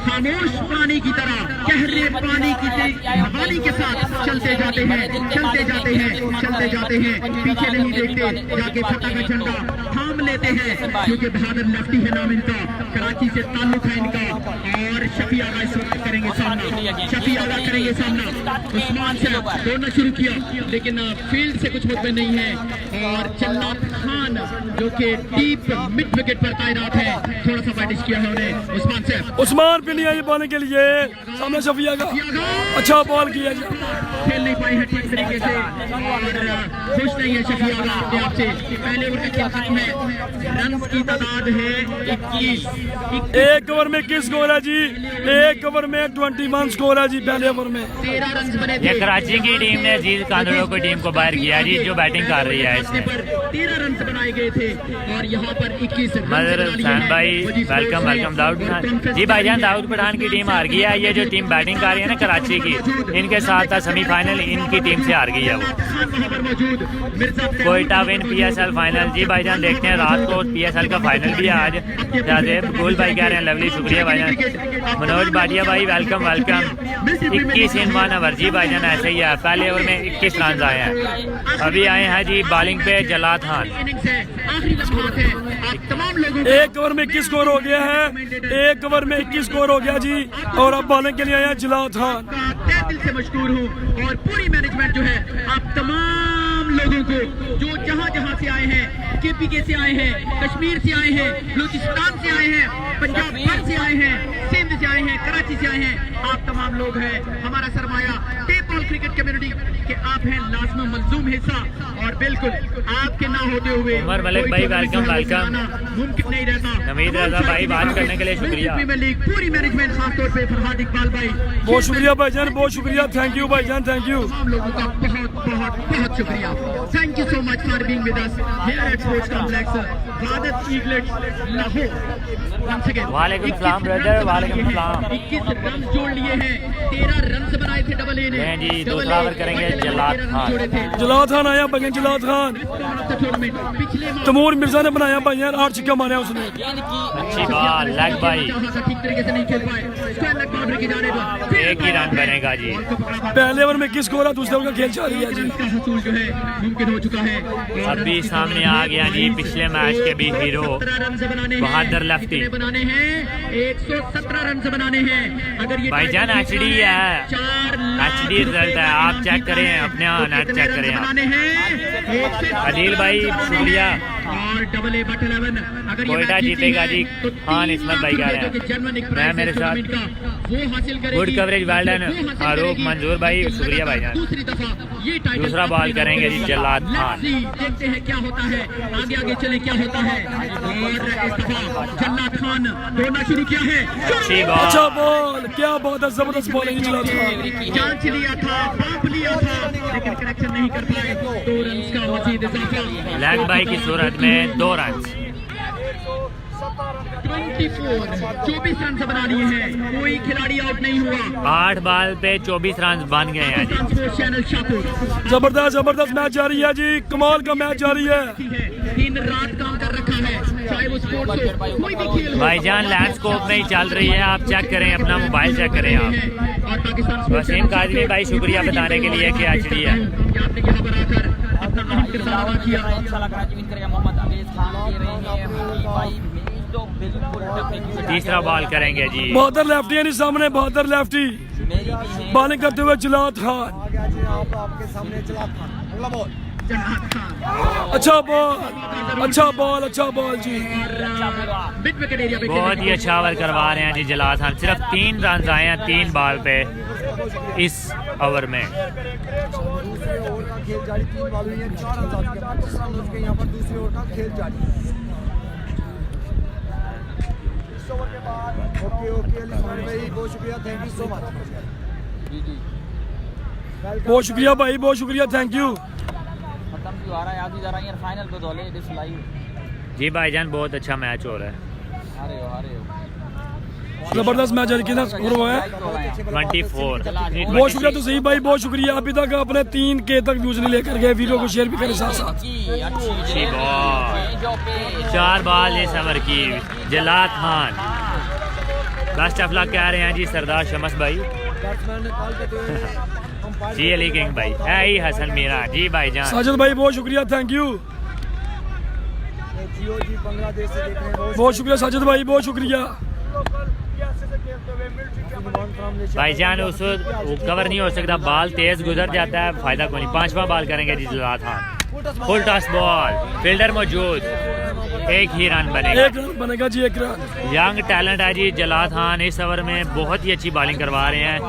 खामोश पानी की तरह, गहरे पानी की के साथ चलते जाते हैं, पीछे नहीं देखते, जाके फतह का झंडा थाम लेते हैं, क्योंकि बहादुर लेफ्टी है नाम इनका, कराची से ताल्लुक है इनका। और शफी आगा इस वक्त करेंगे सामना, उस्मान से दौड़ना शुरू किया, लेकिन फील्ड से कुछ मुद्दे नहीं है। और जन्नत खान जो कि डीप मिड विकेट पर तैनात है, थोड़ा सा बैटिश किया है उन्हें। उस्मान से उस्मान भी नहीं आई बॉलिंग के लिए, सामने शफी आगा अच्छा बॉल किया, खेल नहीं पाए हैं ठीक तरीके से और खुश नहीं है शफी आगा अपने आप से। पहले ओवर का खेल खत्म है, रन की तादाद है 21। 1 ओवर में 21 स्कोर है जी, 1 ओवर में 21 स्कोर है जी पहले ओवर में। 13 रन बने ये कराची की टीम ने अजीज कांदड़ों की टीम को बाहर किया जी, जो बैटिंग कर रही है इसमें। 13 रन बनाए गए थे और यहाँ पर 21 मदर हुसैन भाई वेलकम लाउड जी भाईजान, दाऊद पठान की टीम हार गई है। ये जो टीम बैटिंग कर रही है ना कराची की, इनके साथ था सेमीफाइनल, इनकी टीम से हार गई है वो। Quetta win PSL final. जी भाईजान देखते हैं रात को PSL का फाइनल भी है आज। जादेब गोल भाई कह रहे हैं लवली, शुक्रिया भाईजान। मनोज भाटिया भाई वेलकम वेलकम। 21 इन 1 ओवर। जी भाईजान ऐसे ही है, पहले ओवर में 21 रन आए हैं। अभी आए हैं जी बॉलिंग पे जलाद खान। एक ओवर में 21 स्कोर हो गया है, एक ओवर में 21 स्कोर हो गया जी। और अब बॉलिंग के लिए आया जलाद खान। दिल से मशकूर हूँ और पूरी मैनेजमेंट जो है आप तमाम लोगों को जो जहाँ जहाँ से आए हैं, KPK से आए हैं, कश्मीर से आए हैं, बलूचिस्तान से आए हैं, पंजाब भर से आए हैं, सिंध से आए हैं, कराची से आए हैं, आप तमाम लोग हैं हमारा सरमाया टेप बॉल क्रिकेट कम्युनिटी के। आप हैं लाजम मलजूम हिस्सा और बिल्कुल आपके ना होते हुए उमर मलिक भाई वेलकम वेलकम। मुमकिन नहीं रहता। नवीद रजा भाई बात करने के लिए शुक्रिया। प्रीमियर लीग पूरी मैनेजमेंट खासतौर पे फरहाद इकबाल भाई, बहुत शुक्रिया भाईजान, बहुत शुक्रिया। थैंक यू भाईजान, थैंक यू। तमाम लोगों का बहुत बहुत बहुत शुक्रिया। Thank you so much for being with us here at sports complex वादत ईगलेट्स लाहौर। वालेकुम सलाम ब्रदर, वालेकुम सलाम। 21 रन जोड़ लिए हैं, 13 रन बनाए थे डबल ए ने। जी दूसरा ओवर करेंगे जलाद खान। जलाद खान आया भाईजान, जलाद खान। तैमूर मिर्जा ने बनाया भाईजान, 8 छक्का मारा उसने। अच्छी बॉल लेग बाई, ठीक तरीके से नहीं खेल पाए। स्क्वायर लेग बाउंड्री की जाने पर एक ही रन बनेगा जी। पहले ओवर में 21 स्कोर है, दूसरे ओवर का खेल जारी है जी। का हसूल जो है मुमकिन हो चुका है। अभी सामने आ गया जी पिछले मैच के भी हीरो 17 रन से बनाने हैं, बहादुर लफ्ती। कितने बनाने हैं? 117 रन से बनाने हैं। अगर ये भाईजान HD है, HD रिजल्ट है, आप चेक करें अपने यहाँ नेट चेक करें आप। बनाने हैं अदील भाई शुक्रिया। और डबल ए बट 11 अगर ये कोयटा मैच जीतेगा जी। तो खान इस्मत भाई कह रहे हैं। मैं मेरे साथ वो हासिल करेगी। Good coverage well done. Farooq मंजूर भाई शुक्रिया भाईजान। दूसरी दफा ये टाइटल दूसरा बॉल करेंगे जी जलाद खान। देखते हैं क्या होता है, आगे आगे चले क्या होता है। और इस दफा जलाद खान दौड़ना शुरू किया है। अच्छी अच्छा बॉल, बॉल, क्या बात है, जबरदस्त बॉलिंग जलाद खान। जांच लिया था, बाप लिया था, लेकिन कनेक्शन नहीं कर पाए। 2 रन का मजीद इजाफा। लेग बाई की सूरत में 2 रन। 24 रन से बना लिए हैं, कोई खिलाड़ी आउट नहीं हुआ। 8 बॉल पे 24 रन बन गए हैं जी। स्पोर्ट्स चैनल शाहपुर जबरदस्त जबरदस्त मैच जारी है जी, कमाल का मैच जारी है। दिन रात काम कर रखा है, चाहे वो स्पोर्ट्स हो कोई भी खेल हो। भाईजान लैंडस्कोप में ही चल रही है, आप चेक करें अपना मोबाइल चेक करें आप। और पाकिस्तान वसीम काजमी भाई शुक्रिया बताने के लिए कि HD है। आपने यहाँ पर आकर अपना अहम किरदार अदा किया। तीसरा बॉल करेंगे जी। बहादुर लेफ्टी है नहीं सामने, बहादुर लेफ्टी बॉलिंग करते हुए जलाद खान। आ गया जी आपके सामने जलाद खान। अगला बॉल अच्छा बॉल, अच्छा बॉल, अच्छा बॉल जी। मिड विकेट एरिया पे बहुत ही अच्छा ओवर करवा रहे हैं जी जलाद खान। सिर्फ 3 रन आए हैं 3 बॉल पे इस ओवर में। दूसरे ओवर का खेल जारी, 3 बॉल हुई है, 4 रन आ चुके हैं। 25 रन हो चुके हैं यहाँ पर दूसरे ओवर का खेल जारी। इस ओवर के बाद ओके ओके अली खान भाई बहुत शुक्रिया, थैंक यू सो मच। बहुत शुक्रिया भाई, बहुत शुक्रिया, थैंक यू। जी भाईजान बहुत अच्छा मैच हो रहा है। जबरदस्त मैच जारी, कितना स्कोर हुआ है? 24। बहुत शुक्रिया तो सही भाई, बहुत शुक्रिया। अभी तक अपने 3K तक व्यूज नहीं लेकर गए, वीडियो को शेयर भी करें साथ साथ। अच्छी बॉल, 4 बॉल इस ओवर की जलाद खान। बेस्ट ऑफ लक कह रहे हैं जी सरदार शमस भाई। जी अली किंग भाई, आई हसन मीरा जी भाईजान। साजिद भाई बहुत शुक्रिया, थैंक यू। जियो जी बांग्लादेश से देख रहे हैं, बहुत शुक्रिया साजिद भाई, बहुत शुक्रिया। भाईजान उस कवर नहीं हो सकता, बॉल तेज गुजर जाता है, फायदा कोई नहीं। 5वां बॉल करेंगे जी जलाद Khan. Full toss ball, fielder मौजूद, एक ही रन बनेगा। 1 रन बनेगा जी, 1 रन। यंग टैलेंट है जी जलाद खान। इस ओवर में बहुत ही अच्छी बॉलिंग करवा रहे हैं,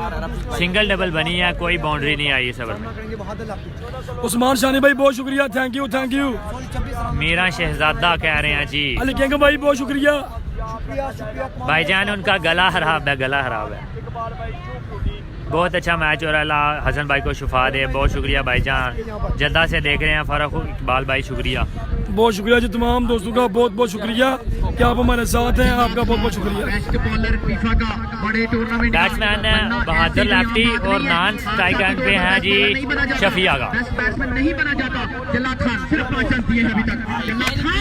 सिंगल डबल बनी है, कोई बाउंड्री नहीं आई इस ओवर में। उस्मान शानी भाई बहुत शुक्रिया, thank you, thank you. Mira Shahzada कह रहे हैं जी। अली किंग भाई बहुत शुक्रिया। भाईजान उनका गला खराब है, गला खराब है। बहुत अच्छा मैच हो रहा है, अल्लाह हसन भाई को शिफा दे। बहुत शुक्रिया भाईजान, जद्दा से देख रहे हैं फरख इकबाल भाई, शुक्रिया। बहुत शुक्रिया जी, तमाम दोस्तों का बहुत बहुत शुक्रिया कि आप हमारे साथ हैं, आपका बहुत बहुत शुक्रिया। बेस्ट बॉलर फीफा का बड़े टूर्नामेंट बैट्समैन बहादुर लेफ्टी और नॉन स्ट्राइक एंड पे हैं जी शफी आगा। बेस्ट बैट्समैन नहीं बना जाता। जल्लाद खान सिर्फ 5 चांस दिए हैं अभी तक। जल्लाद खान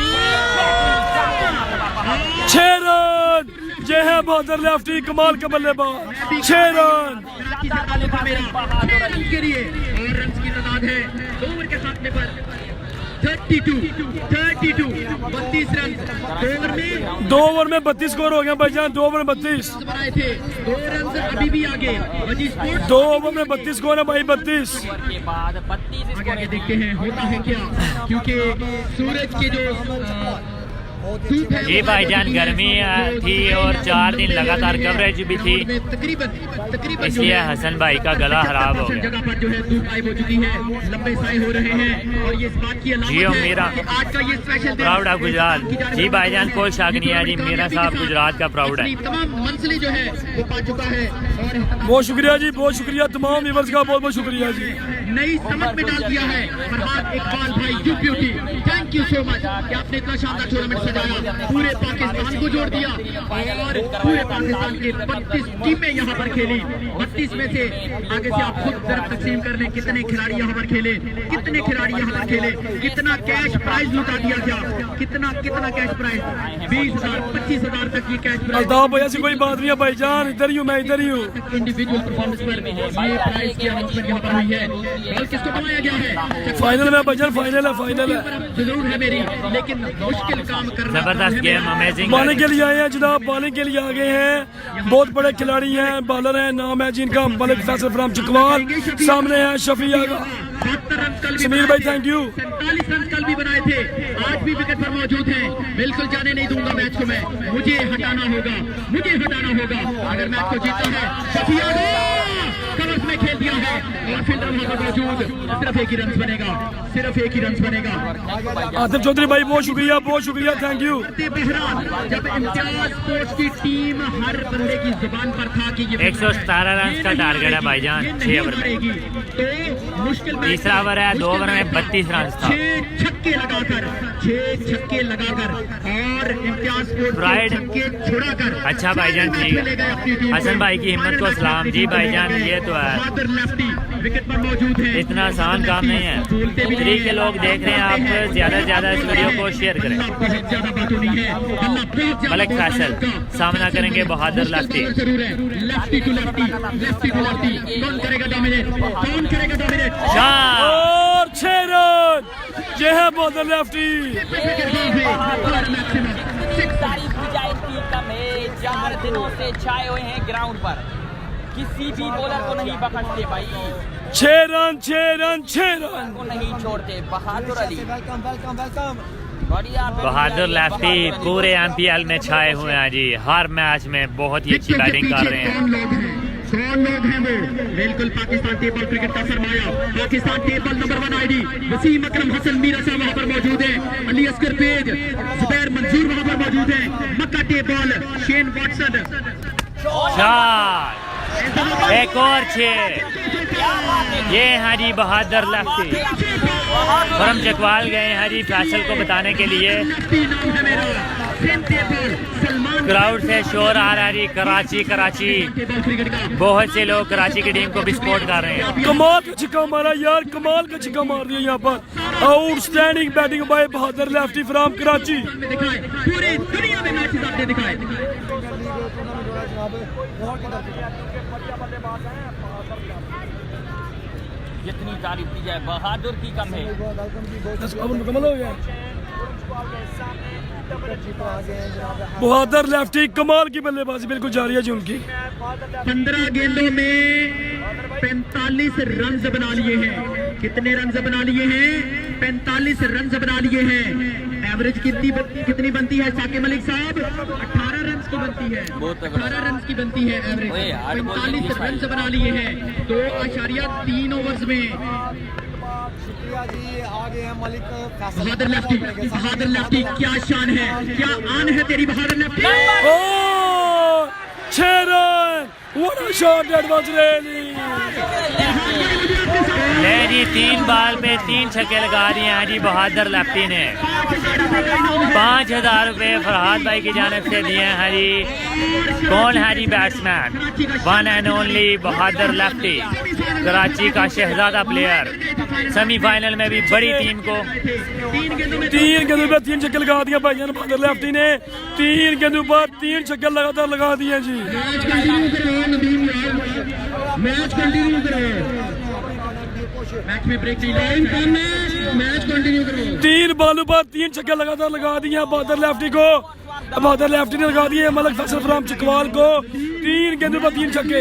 6 रन, ये है बहादुर लेफ्टी, कमाल का बल्लेबाज। 6 रन के लिए और रन की तादाद है 2 ओवर के खात्मे पर 32 32 रन 2 ओवर में 2 ओवर में 32 स्कोर हो गया भाईजान, 2 ओवर में 32 बनाए थे। 2 रन अभी भी आगे। वजी स्पोर्ट्स 2 ओवर में 32 स्कोर है भाई, 32। के बाद 32 आगे देखते हैं होता है क्या, क्योंकि सूरज के जो धूप है जी भाईजान गर्मी थी और 4 दिन लगातार कवरेज भी थी, तकरीबन इसलिए हसन भाई का गला खराब हो गया। जगह पर जो है धूप गायब हो चुकी है, लंबे साए हो रहे हैं और ये इस बात की जी अलामत मीरा है कि आज का ये स्पेशल दिन प्राउड ऑफ गुजरात। जी भाईजान कोई शक नहीं है जी, मीरा साहब गुजरात का प्राउड है। अपनी तमाम मंजिलें जो है वो पा चुका है और बहुत शुक्रिया जी, बहुत शुक्रिया, तमाम व्यूअर्स का बहुत बहुत शुक्रिया जी। नई समझ में डाल दिया है फरहाद इकबाल भाई you beauty. Thank you so much कि आपने इतना शानदार टूर्नामेंट सजाया, पूरे पाकिस्तान को जोड़ दिया और पूरे पाकिस्तान के 32 टीमें यहाँ पर खेली। 32 में से आगे से आप खुद जरा तकसीम कर लें कितने खिलाड़ी यहाँ पर खेले, कितने खिलाड़ी यहाँ पर खेले, कितना कैश प्राइज लुटा दिया गया, कितना कैश प्राइज 20,000 25,000 तक ये कैश प्राइज। अल्ताफ भैया से कोई बात नहीं है भाईजान, इधर ही हूँ मैं, इधर ही हूँ। इंडिविजुअल परफॉर्मेंस पर ये प्राइज की अनाउंसमेंट यहाँ पर हुई है। बॉल किसको बनाया गया है? फाइनल में भाईजान, फाइनल है। जरूर है मेरी, लेकिन मुश्किल काम करना जबरदस्त गेम, अमेजिंग। बॉलिंग के लिए आए हैं जनाब, बॉलिंग के लिए आ गए हैं। बहुत बड़े खिलाड़ी हैं, बॉलर हैं, नाम है जिनका मलिक फैसल फ्राम चकवाल। सामने है शफी आगा। 72 रन कल भी समीर भाई थैंक यू। 47 रन कल भी बनाए थे, आज भी विकेट पर मौजूद हैं। बिल्कुल जाने नहीं दूंगा मैच को मैं, मुझे हटाना होगा। अगर मैच को जीतना है शफी आगा कवर्स में खेल दिया है और फील्डर वहां पर मौजूद, सिर्फ एक ही रन बनेगा। आतिफ चौधरी भाई बहुत शुक्रिया, थैंक यू। बहरान जब इम्तियाज स्पोर्ट्स की टीम हर बंदे की जुबान पर था कि ये 117 रन का टारगेट है भाईजान 6 ओवर में। तो मुश्किल तीसरा ओवर है, 2 ओवर में 32 रन था। 6 छक्के लगाकर और इम्तियाज स्पोर्ट्स Pride। छक्के छुड़ाकर अच्छा भाईजान ठीक है, हसन भाई की हिम्मत को सलाम। जी भाईजान ये तो है, विकेट पर मौजूद है। इतना आसान काम नहीं है। 3 के लोग देख रहे हैं, आप ज्यादा से ज्यादा इस वीडियो को शेयर करें। ज्यादा बातों नहीं है। मलिक फैसल सामना करेंगे बहादुर लेफ्टी। लेफ्टी टू लेफ्टी कौन करेगा डोमिनेट? और 6 रन, ये है बहादुर लेफ्टी। तारीफ की जाए इतनी कम है। 4 दिनों से छाए हुए हैं ग्राउंड पर, किसी भी बॉलर को नहीं पकड़ते भाई, 6 रन को नहीं छोड़ते। बहादुर अली वेलकम। बढ़िया बहादुर लेफ्टी पूरे MPL में छाए हुए हैं जी, हर मैच में बहुत ही अच्छी बैटिंग कर रहे हैं। कौन लोग हैं वो? बिल्कुल पाकिस्तान टेबल क्रिकेट का सरमाया, Pakistan table number 1 ID Wasim Akram Hasan Mira साहब वहाँ पर मौजूद है, अली अस्कर पेज, जुबैर मंजूर वहाँ पर मौजूद है, मक्का टेबल शेन वॉटसन। 4 एक और 6। ये हैं जी बहादुर लेफ्टी। हम चकवाल गए हैं जी फैसल को बताने के लिए। क्राउड से शोर आ रहा है जी, कराची बहुत से लोग कराची की टीम को भी सपोर्ट कर रहे हैं। कमाल का छिक्का मारा यार, कमाल का छिक्का मार दिया यहाँ पर। Outstanding batting bye Bahadur lefty from Karachi. पूरी दुनिया में मैचेस आपने दिखाए। जितनी तारीफ की जाए बहादुर की कम है। मुकम्मल हो गया। बहादुर लेफ्टी कमाल की बल्लेबाजी बिल्कुल जारी है जी उनकी। 15 गेंदों में 45 रन बना लिए हैं। कितने रन बना लिए हैं? 45 रन बना लिए हैं। एवरेज कितनी बनती है साकिब मलिक साहब? 18 रन की बनती है। 18 रन की बनती है एवरेज। 45 रन बना लिए हैं 2.3 ओवर्स में। जी आगे हैं मलिक बहादुर लेफ्टी क्या शान है, क्या आन है तेरी Bahadur lefty. 6 run, what a shot that was really। ले जी 3 बॉल पे 3 छक्के लगा दिए हैं जी बहादुर लेफ्टी ने। 5,000 रुपये फरहाद भाई की जानिब से दिए हैं जी। कौन है जी batsman? One and only Bahadur lefty, Karachi का शहजादा प्लेयर। सेमीफाइनल में भी बड़ी टीम को 3 गेंदों पर 3 छक्के लगा दिए भाईजान बहादुर लेफ्टी ने। 3 गेंदों पर 3 छक्के लगातार लगा दिए जी। मैच कंटिन्यू करो, मैच में ब्रेक नहीं, मैच कंटिन्यू करो। 3 बॉलों पर 3 छक्के लगातार लगा दिए हैं बहादुर लेफ्टी को। बहादुर लेफ्टी ने लगा दिए मलिक फैसल फराम चकवाल को। 3 गेंदों पर 3 छक्के।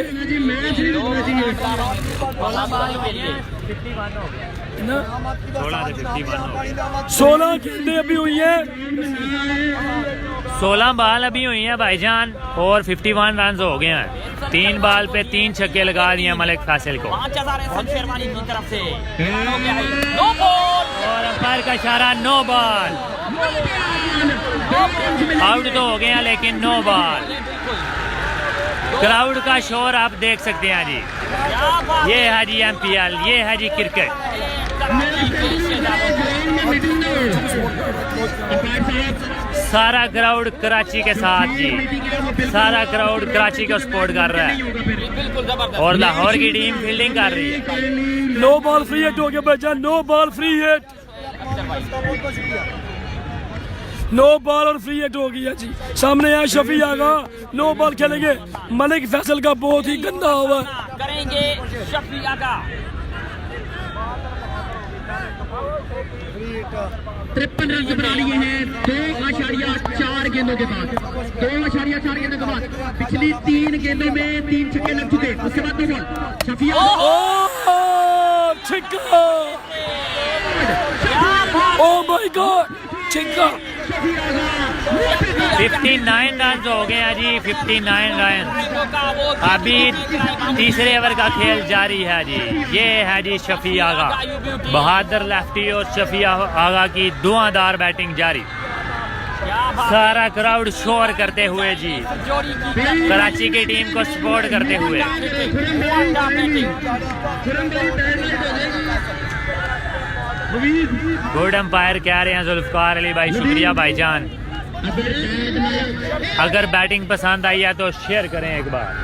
16 गेंदें अभी हुई हैं, 16 बॉल अभी हुई हैं भाईजान और 51 रन हो गए हैं। 3 बॉल पे 3 छक्के लगा दिए मलिक फैसल को। 5,000 एहसन शेरवानी की तरफ से नो बॉल और अंपायर का इशारा नो बॉल। आउट तो हो गए हैं लेकिन नो बॉल। क्राउड का शोर आप देख सकते हैं जी। ये है जी MPL, ये है जी क्रिकेट। सारा क्राउड कराची के साथ जी, सारा क्राउड कराची को सपोर्ट कर रहा है और लाहौर की टीम फील्डिंग कर रही है। नो बॉल फ्री हिट हो गया भाईजान, no ball free hit, no ball और फ्री हिट हो गया जी। सामने है शफी आगा, नो बॉल खेलेंगे। मलिक फैसल का बहुत ही गंदा ओवर करेंगे शफी आगा। 53 रन बना लिए हैं 2.4 गेंदों के बाद। 2.4 गेंदों के बाद पिछली 3 गेंदों में 3 छक्के लग चुके। उसके बाद 2 बॉल शफिया छक्का। ओह माय गॉड, छक्का। 59 रन हो गए हैं जी, 59 रन। अभी तीसरे ओवर का खेल जारी है जी। ये है जी शफी आगा, बहादुर लेफ्टी और शफी आगा की धुआंधार बैटिंग जारी। सारा क्राउड शोर करते हुए जी, कराची की टीम को सपोर्ट करते हुए। गुड अंपायर कह रहे हैं जुल्फकार अली भाई, शुक्रिया भाईजान। अगर बैटिंग पसंद आई है तो शेयर करें एक बार।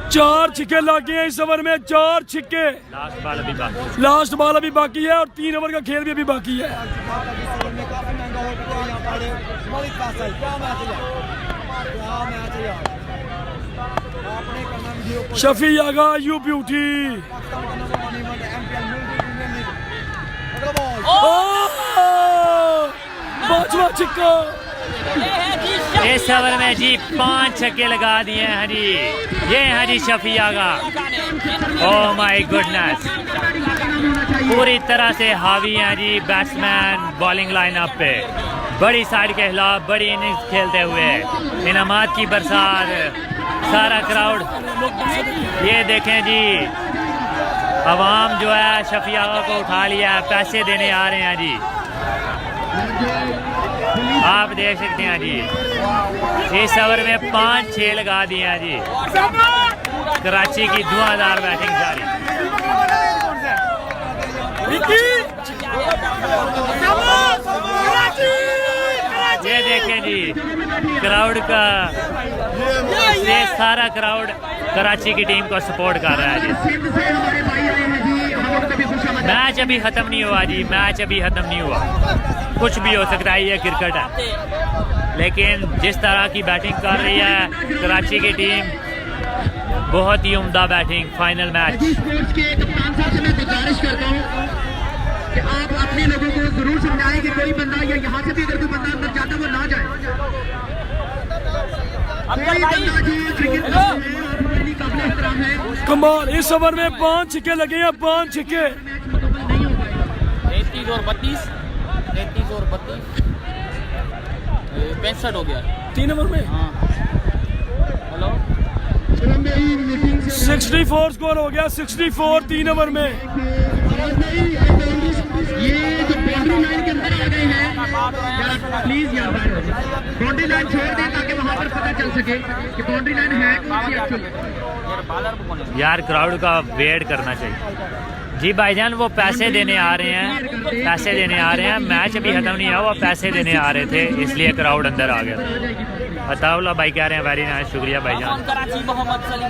4 छक्के लगे हैं इस ओवर में, 4 छक्के। लास्ट बॉल अभी बाकी है और 3 ओवर का खेल भी अभी बाकी है। शफी आगा यू ब्यूटी। पांचवा छक्का इस ओवर में जी। 5 छक्के लगा दिए हैं जी। ये है जी शफी आगा। ओह माय गुडनेस, पूरी तरह से हावी हैं जी बैट्समैन बॉलिंग लाइनअप पे। बड़ी साइड के खिलाफ बड़ी इनिंग्स खेलते हुए इनामात की बरसात। सारा क्राउड ये देखें जी, अवाम जो है शफी आगा को उठा लिया है, पैसे देने आ रहे हैं जी। आप देख सकते हैं जी, इस ओवर में 5-6 लगा दिए हैं जी। कराची की धुआंधार बैटिंग जारी। ये देखें जी, क्राउड का ये सारा क्राउड कराची की टीम को सपोर्ट कर रहा है जी। मैच अभी खत्म नहीं हुआ जी, मैच अभी खत्म नहीं हुआ। कुछ भी हो सकता है, ये क्रिकेट है। लेकिन जिस तरह की बैटिंग कर रही है कराची की टीम, बहुत ही उम्दा बैटिंग। फाइनल मैच स्पोर्ट्स के कप्तान साहब से मैं गुजारिश करता हूँ कि आप अपने लोगों को जरूर समझाएं कि कोई बंदा या यहाँ से भी अगर कोई बंदा अंदर जाता वो ना जाए। कोई बंदा जो क्रिकेट काबिल एहतराम है। कमाल, इस ओवर में 5 छक्के लगे हैं, 5 छक्के। 33 और 32, 33 और 32, 65 हो गया 3 ओवर में। हेलो 64 स्कोर हो गया, 64 3 ओवर में। ये जो बाउंड्री लाइन के अंदर आ गए हैं यार प्लीज यार बाउंड्री लाइन छोड़ दें ताकि वहां पर पता चल सके कि बाउंड्री लाइन है कौन सी एक्चुअली। यार क्राउड का वेट करना चाहिए जी भाईजान। वो पैसे देने आ रहे हैं, पैसे देने आ रहे हैं। मैच अभी खत्म नहीं हुआ, वो पैसे देने आ रहे थे, इसलिए क्राउड अंदर आ गया। अताउल्लाह भाई कह रहे हैं वेरी नाइस, शुक्रिया भाईजान।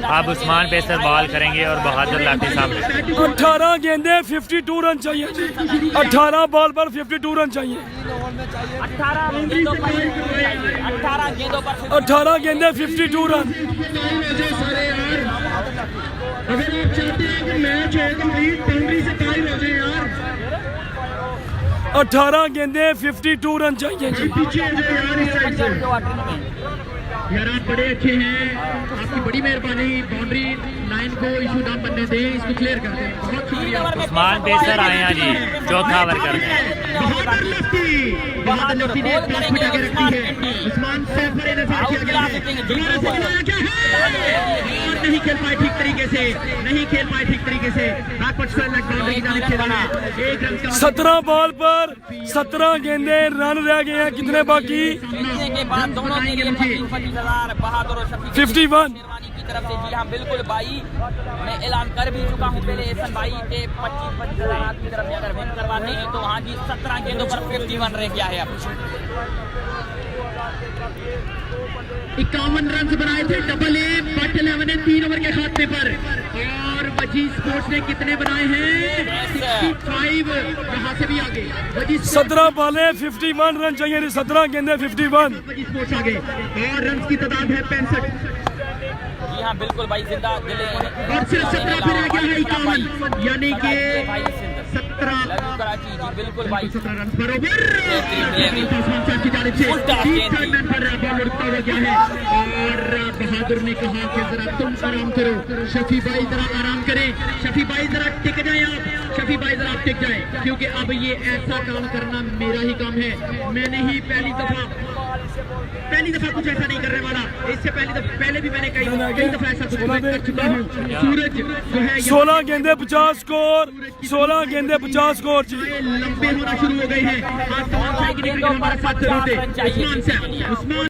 अब उस्मान पेसर बॉल करेंगे और बहादुर लाठी सामने। 18 गेंदे 52 रन चाहिए जी। 18 बॉल पर 52 रन चाहिए। 18 गेंदों पर 18 गेंदे 52 रन। अगर आप चाहते हैं कि मैच हो तो प्लीज बाउंड्री से बाहर हो जाए यार। 18 गेंदे 52 रन चाहिए जी। पीछे हो जाए यार इस साइड से। यार आप बड़े अच्छे हैं, आपकी बड़ी मेहरबानी। बाउंड्री लाइन को इशू ना बनने दें, इसको क्लियर कर दें। बहुत शुक्रिया। उस्मान पेसर आए हैं जी चौथा ओवर करने। बहादुर लफ्टी ने पास मिटा के रखी है। उस्मान से पर इंटरफेयर किया गया है और नहीं खेल पाए ठीक तरीके से, नहीं खेल पाए ठीक तरीके से। बैकवर्ड स्क्वायर लेग बाउंड्री की जानिब खेला है। 1 रन का 17 बॉल पर 17 गेंदे, रन रह गए हैं कितने बाकी? के बाद दोनों के लिए 25,000 बहादुर और शफीक 51 की तरफ से। जी हाँ बिल्कुल भाई, मैं ऐलान कर भी चुका हूँ पहले एहसन भाई के 25,000 की तरफ से अगर विन करवाते हैं तो हाँ जी 17 गेंदों पर 51 रह गया है। अब 51 रन बनाए थे डबल ए बट 11 ने 3 ओवर के खात्मे पर। और वजी स्पोर्ट्स ने कितने बनाए हैं? 65। यहाँ से भी आगे वजी 17 बॉलें 51 रन चाहिए। 17 गेंदे 51। वजी स्पोर्ट्स आगे और रन की तादाद है 65। जी हाँ बिल्कुल भाई, जिंदा दिले और सिर्फ 17 पे रह गया है 51, यानी कि 17 कराची। जी बिल्कुल भाई, 17 रन बरोबर। उस्मान साहब की जानिब से थर्ड मैन पर बॉल उड़ता हुआ गया है और बहादुर ने कहा कि जरा तुम आराम करो, शफी भाई जरा आराम करें, शफी भाई जरा टिक जाए आप, शफी भाई जरा आप टिक जाए, क्योंकि अब ये ऐसा काम करना मेरा ही काम है। मैंने ही पहली दफा कुछ ऐसा नहीं करने वाला। इससे पहले भी मैंने कई दफा ऐसा कुछ कर चुका हूँ। सूरज जो है 16 गेंदे 50 स्कोर, 16 गेंदे 50 स्कोर जी। लंबे होना शुरू हो गए हैं। आप तमाम हमारे साथ जरूर थे। उस्मान साहब, उस्मान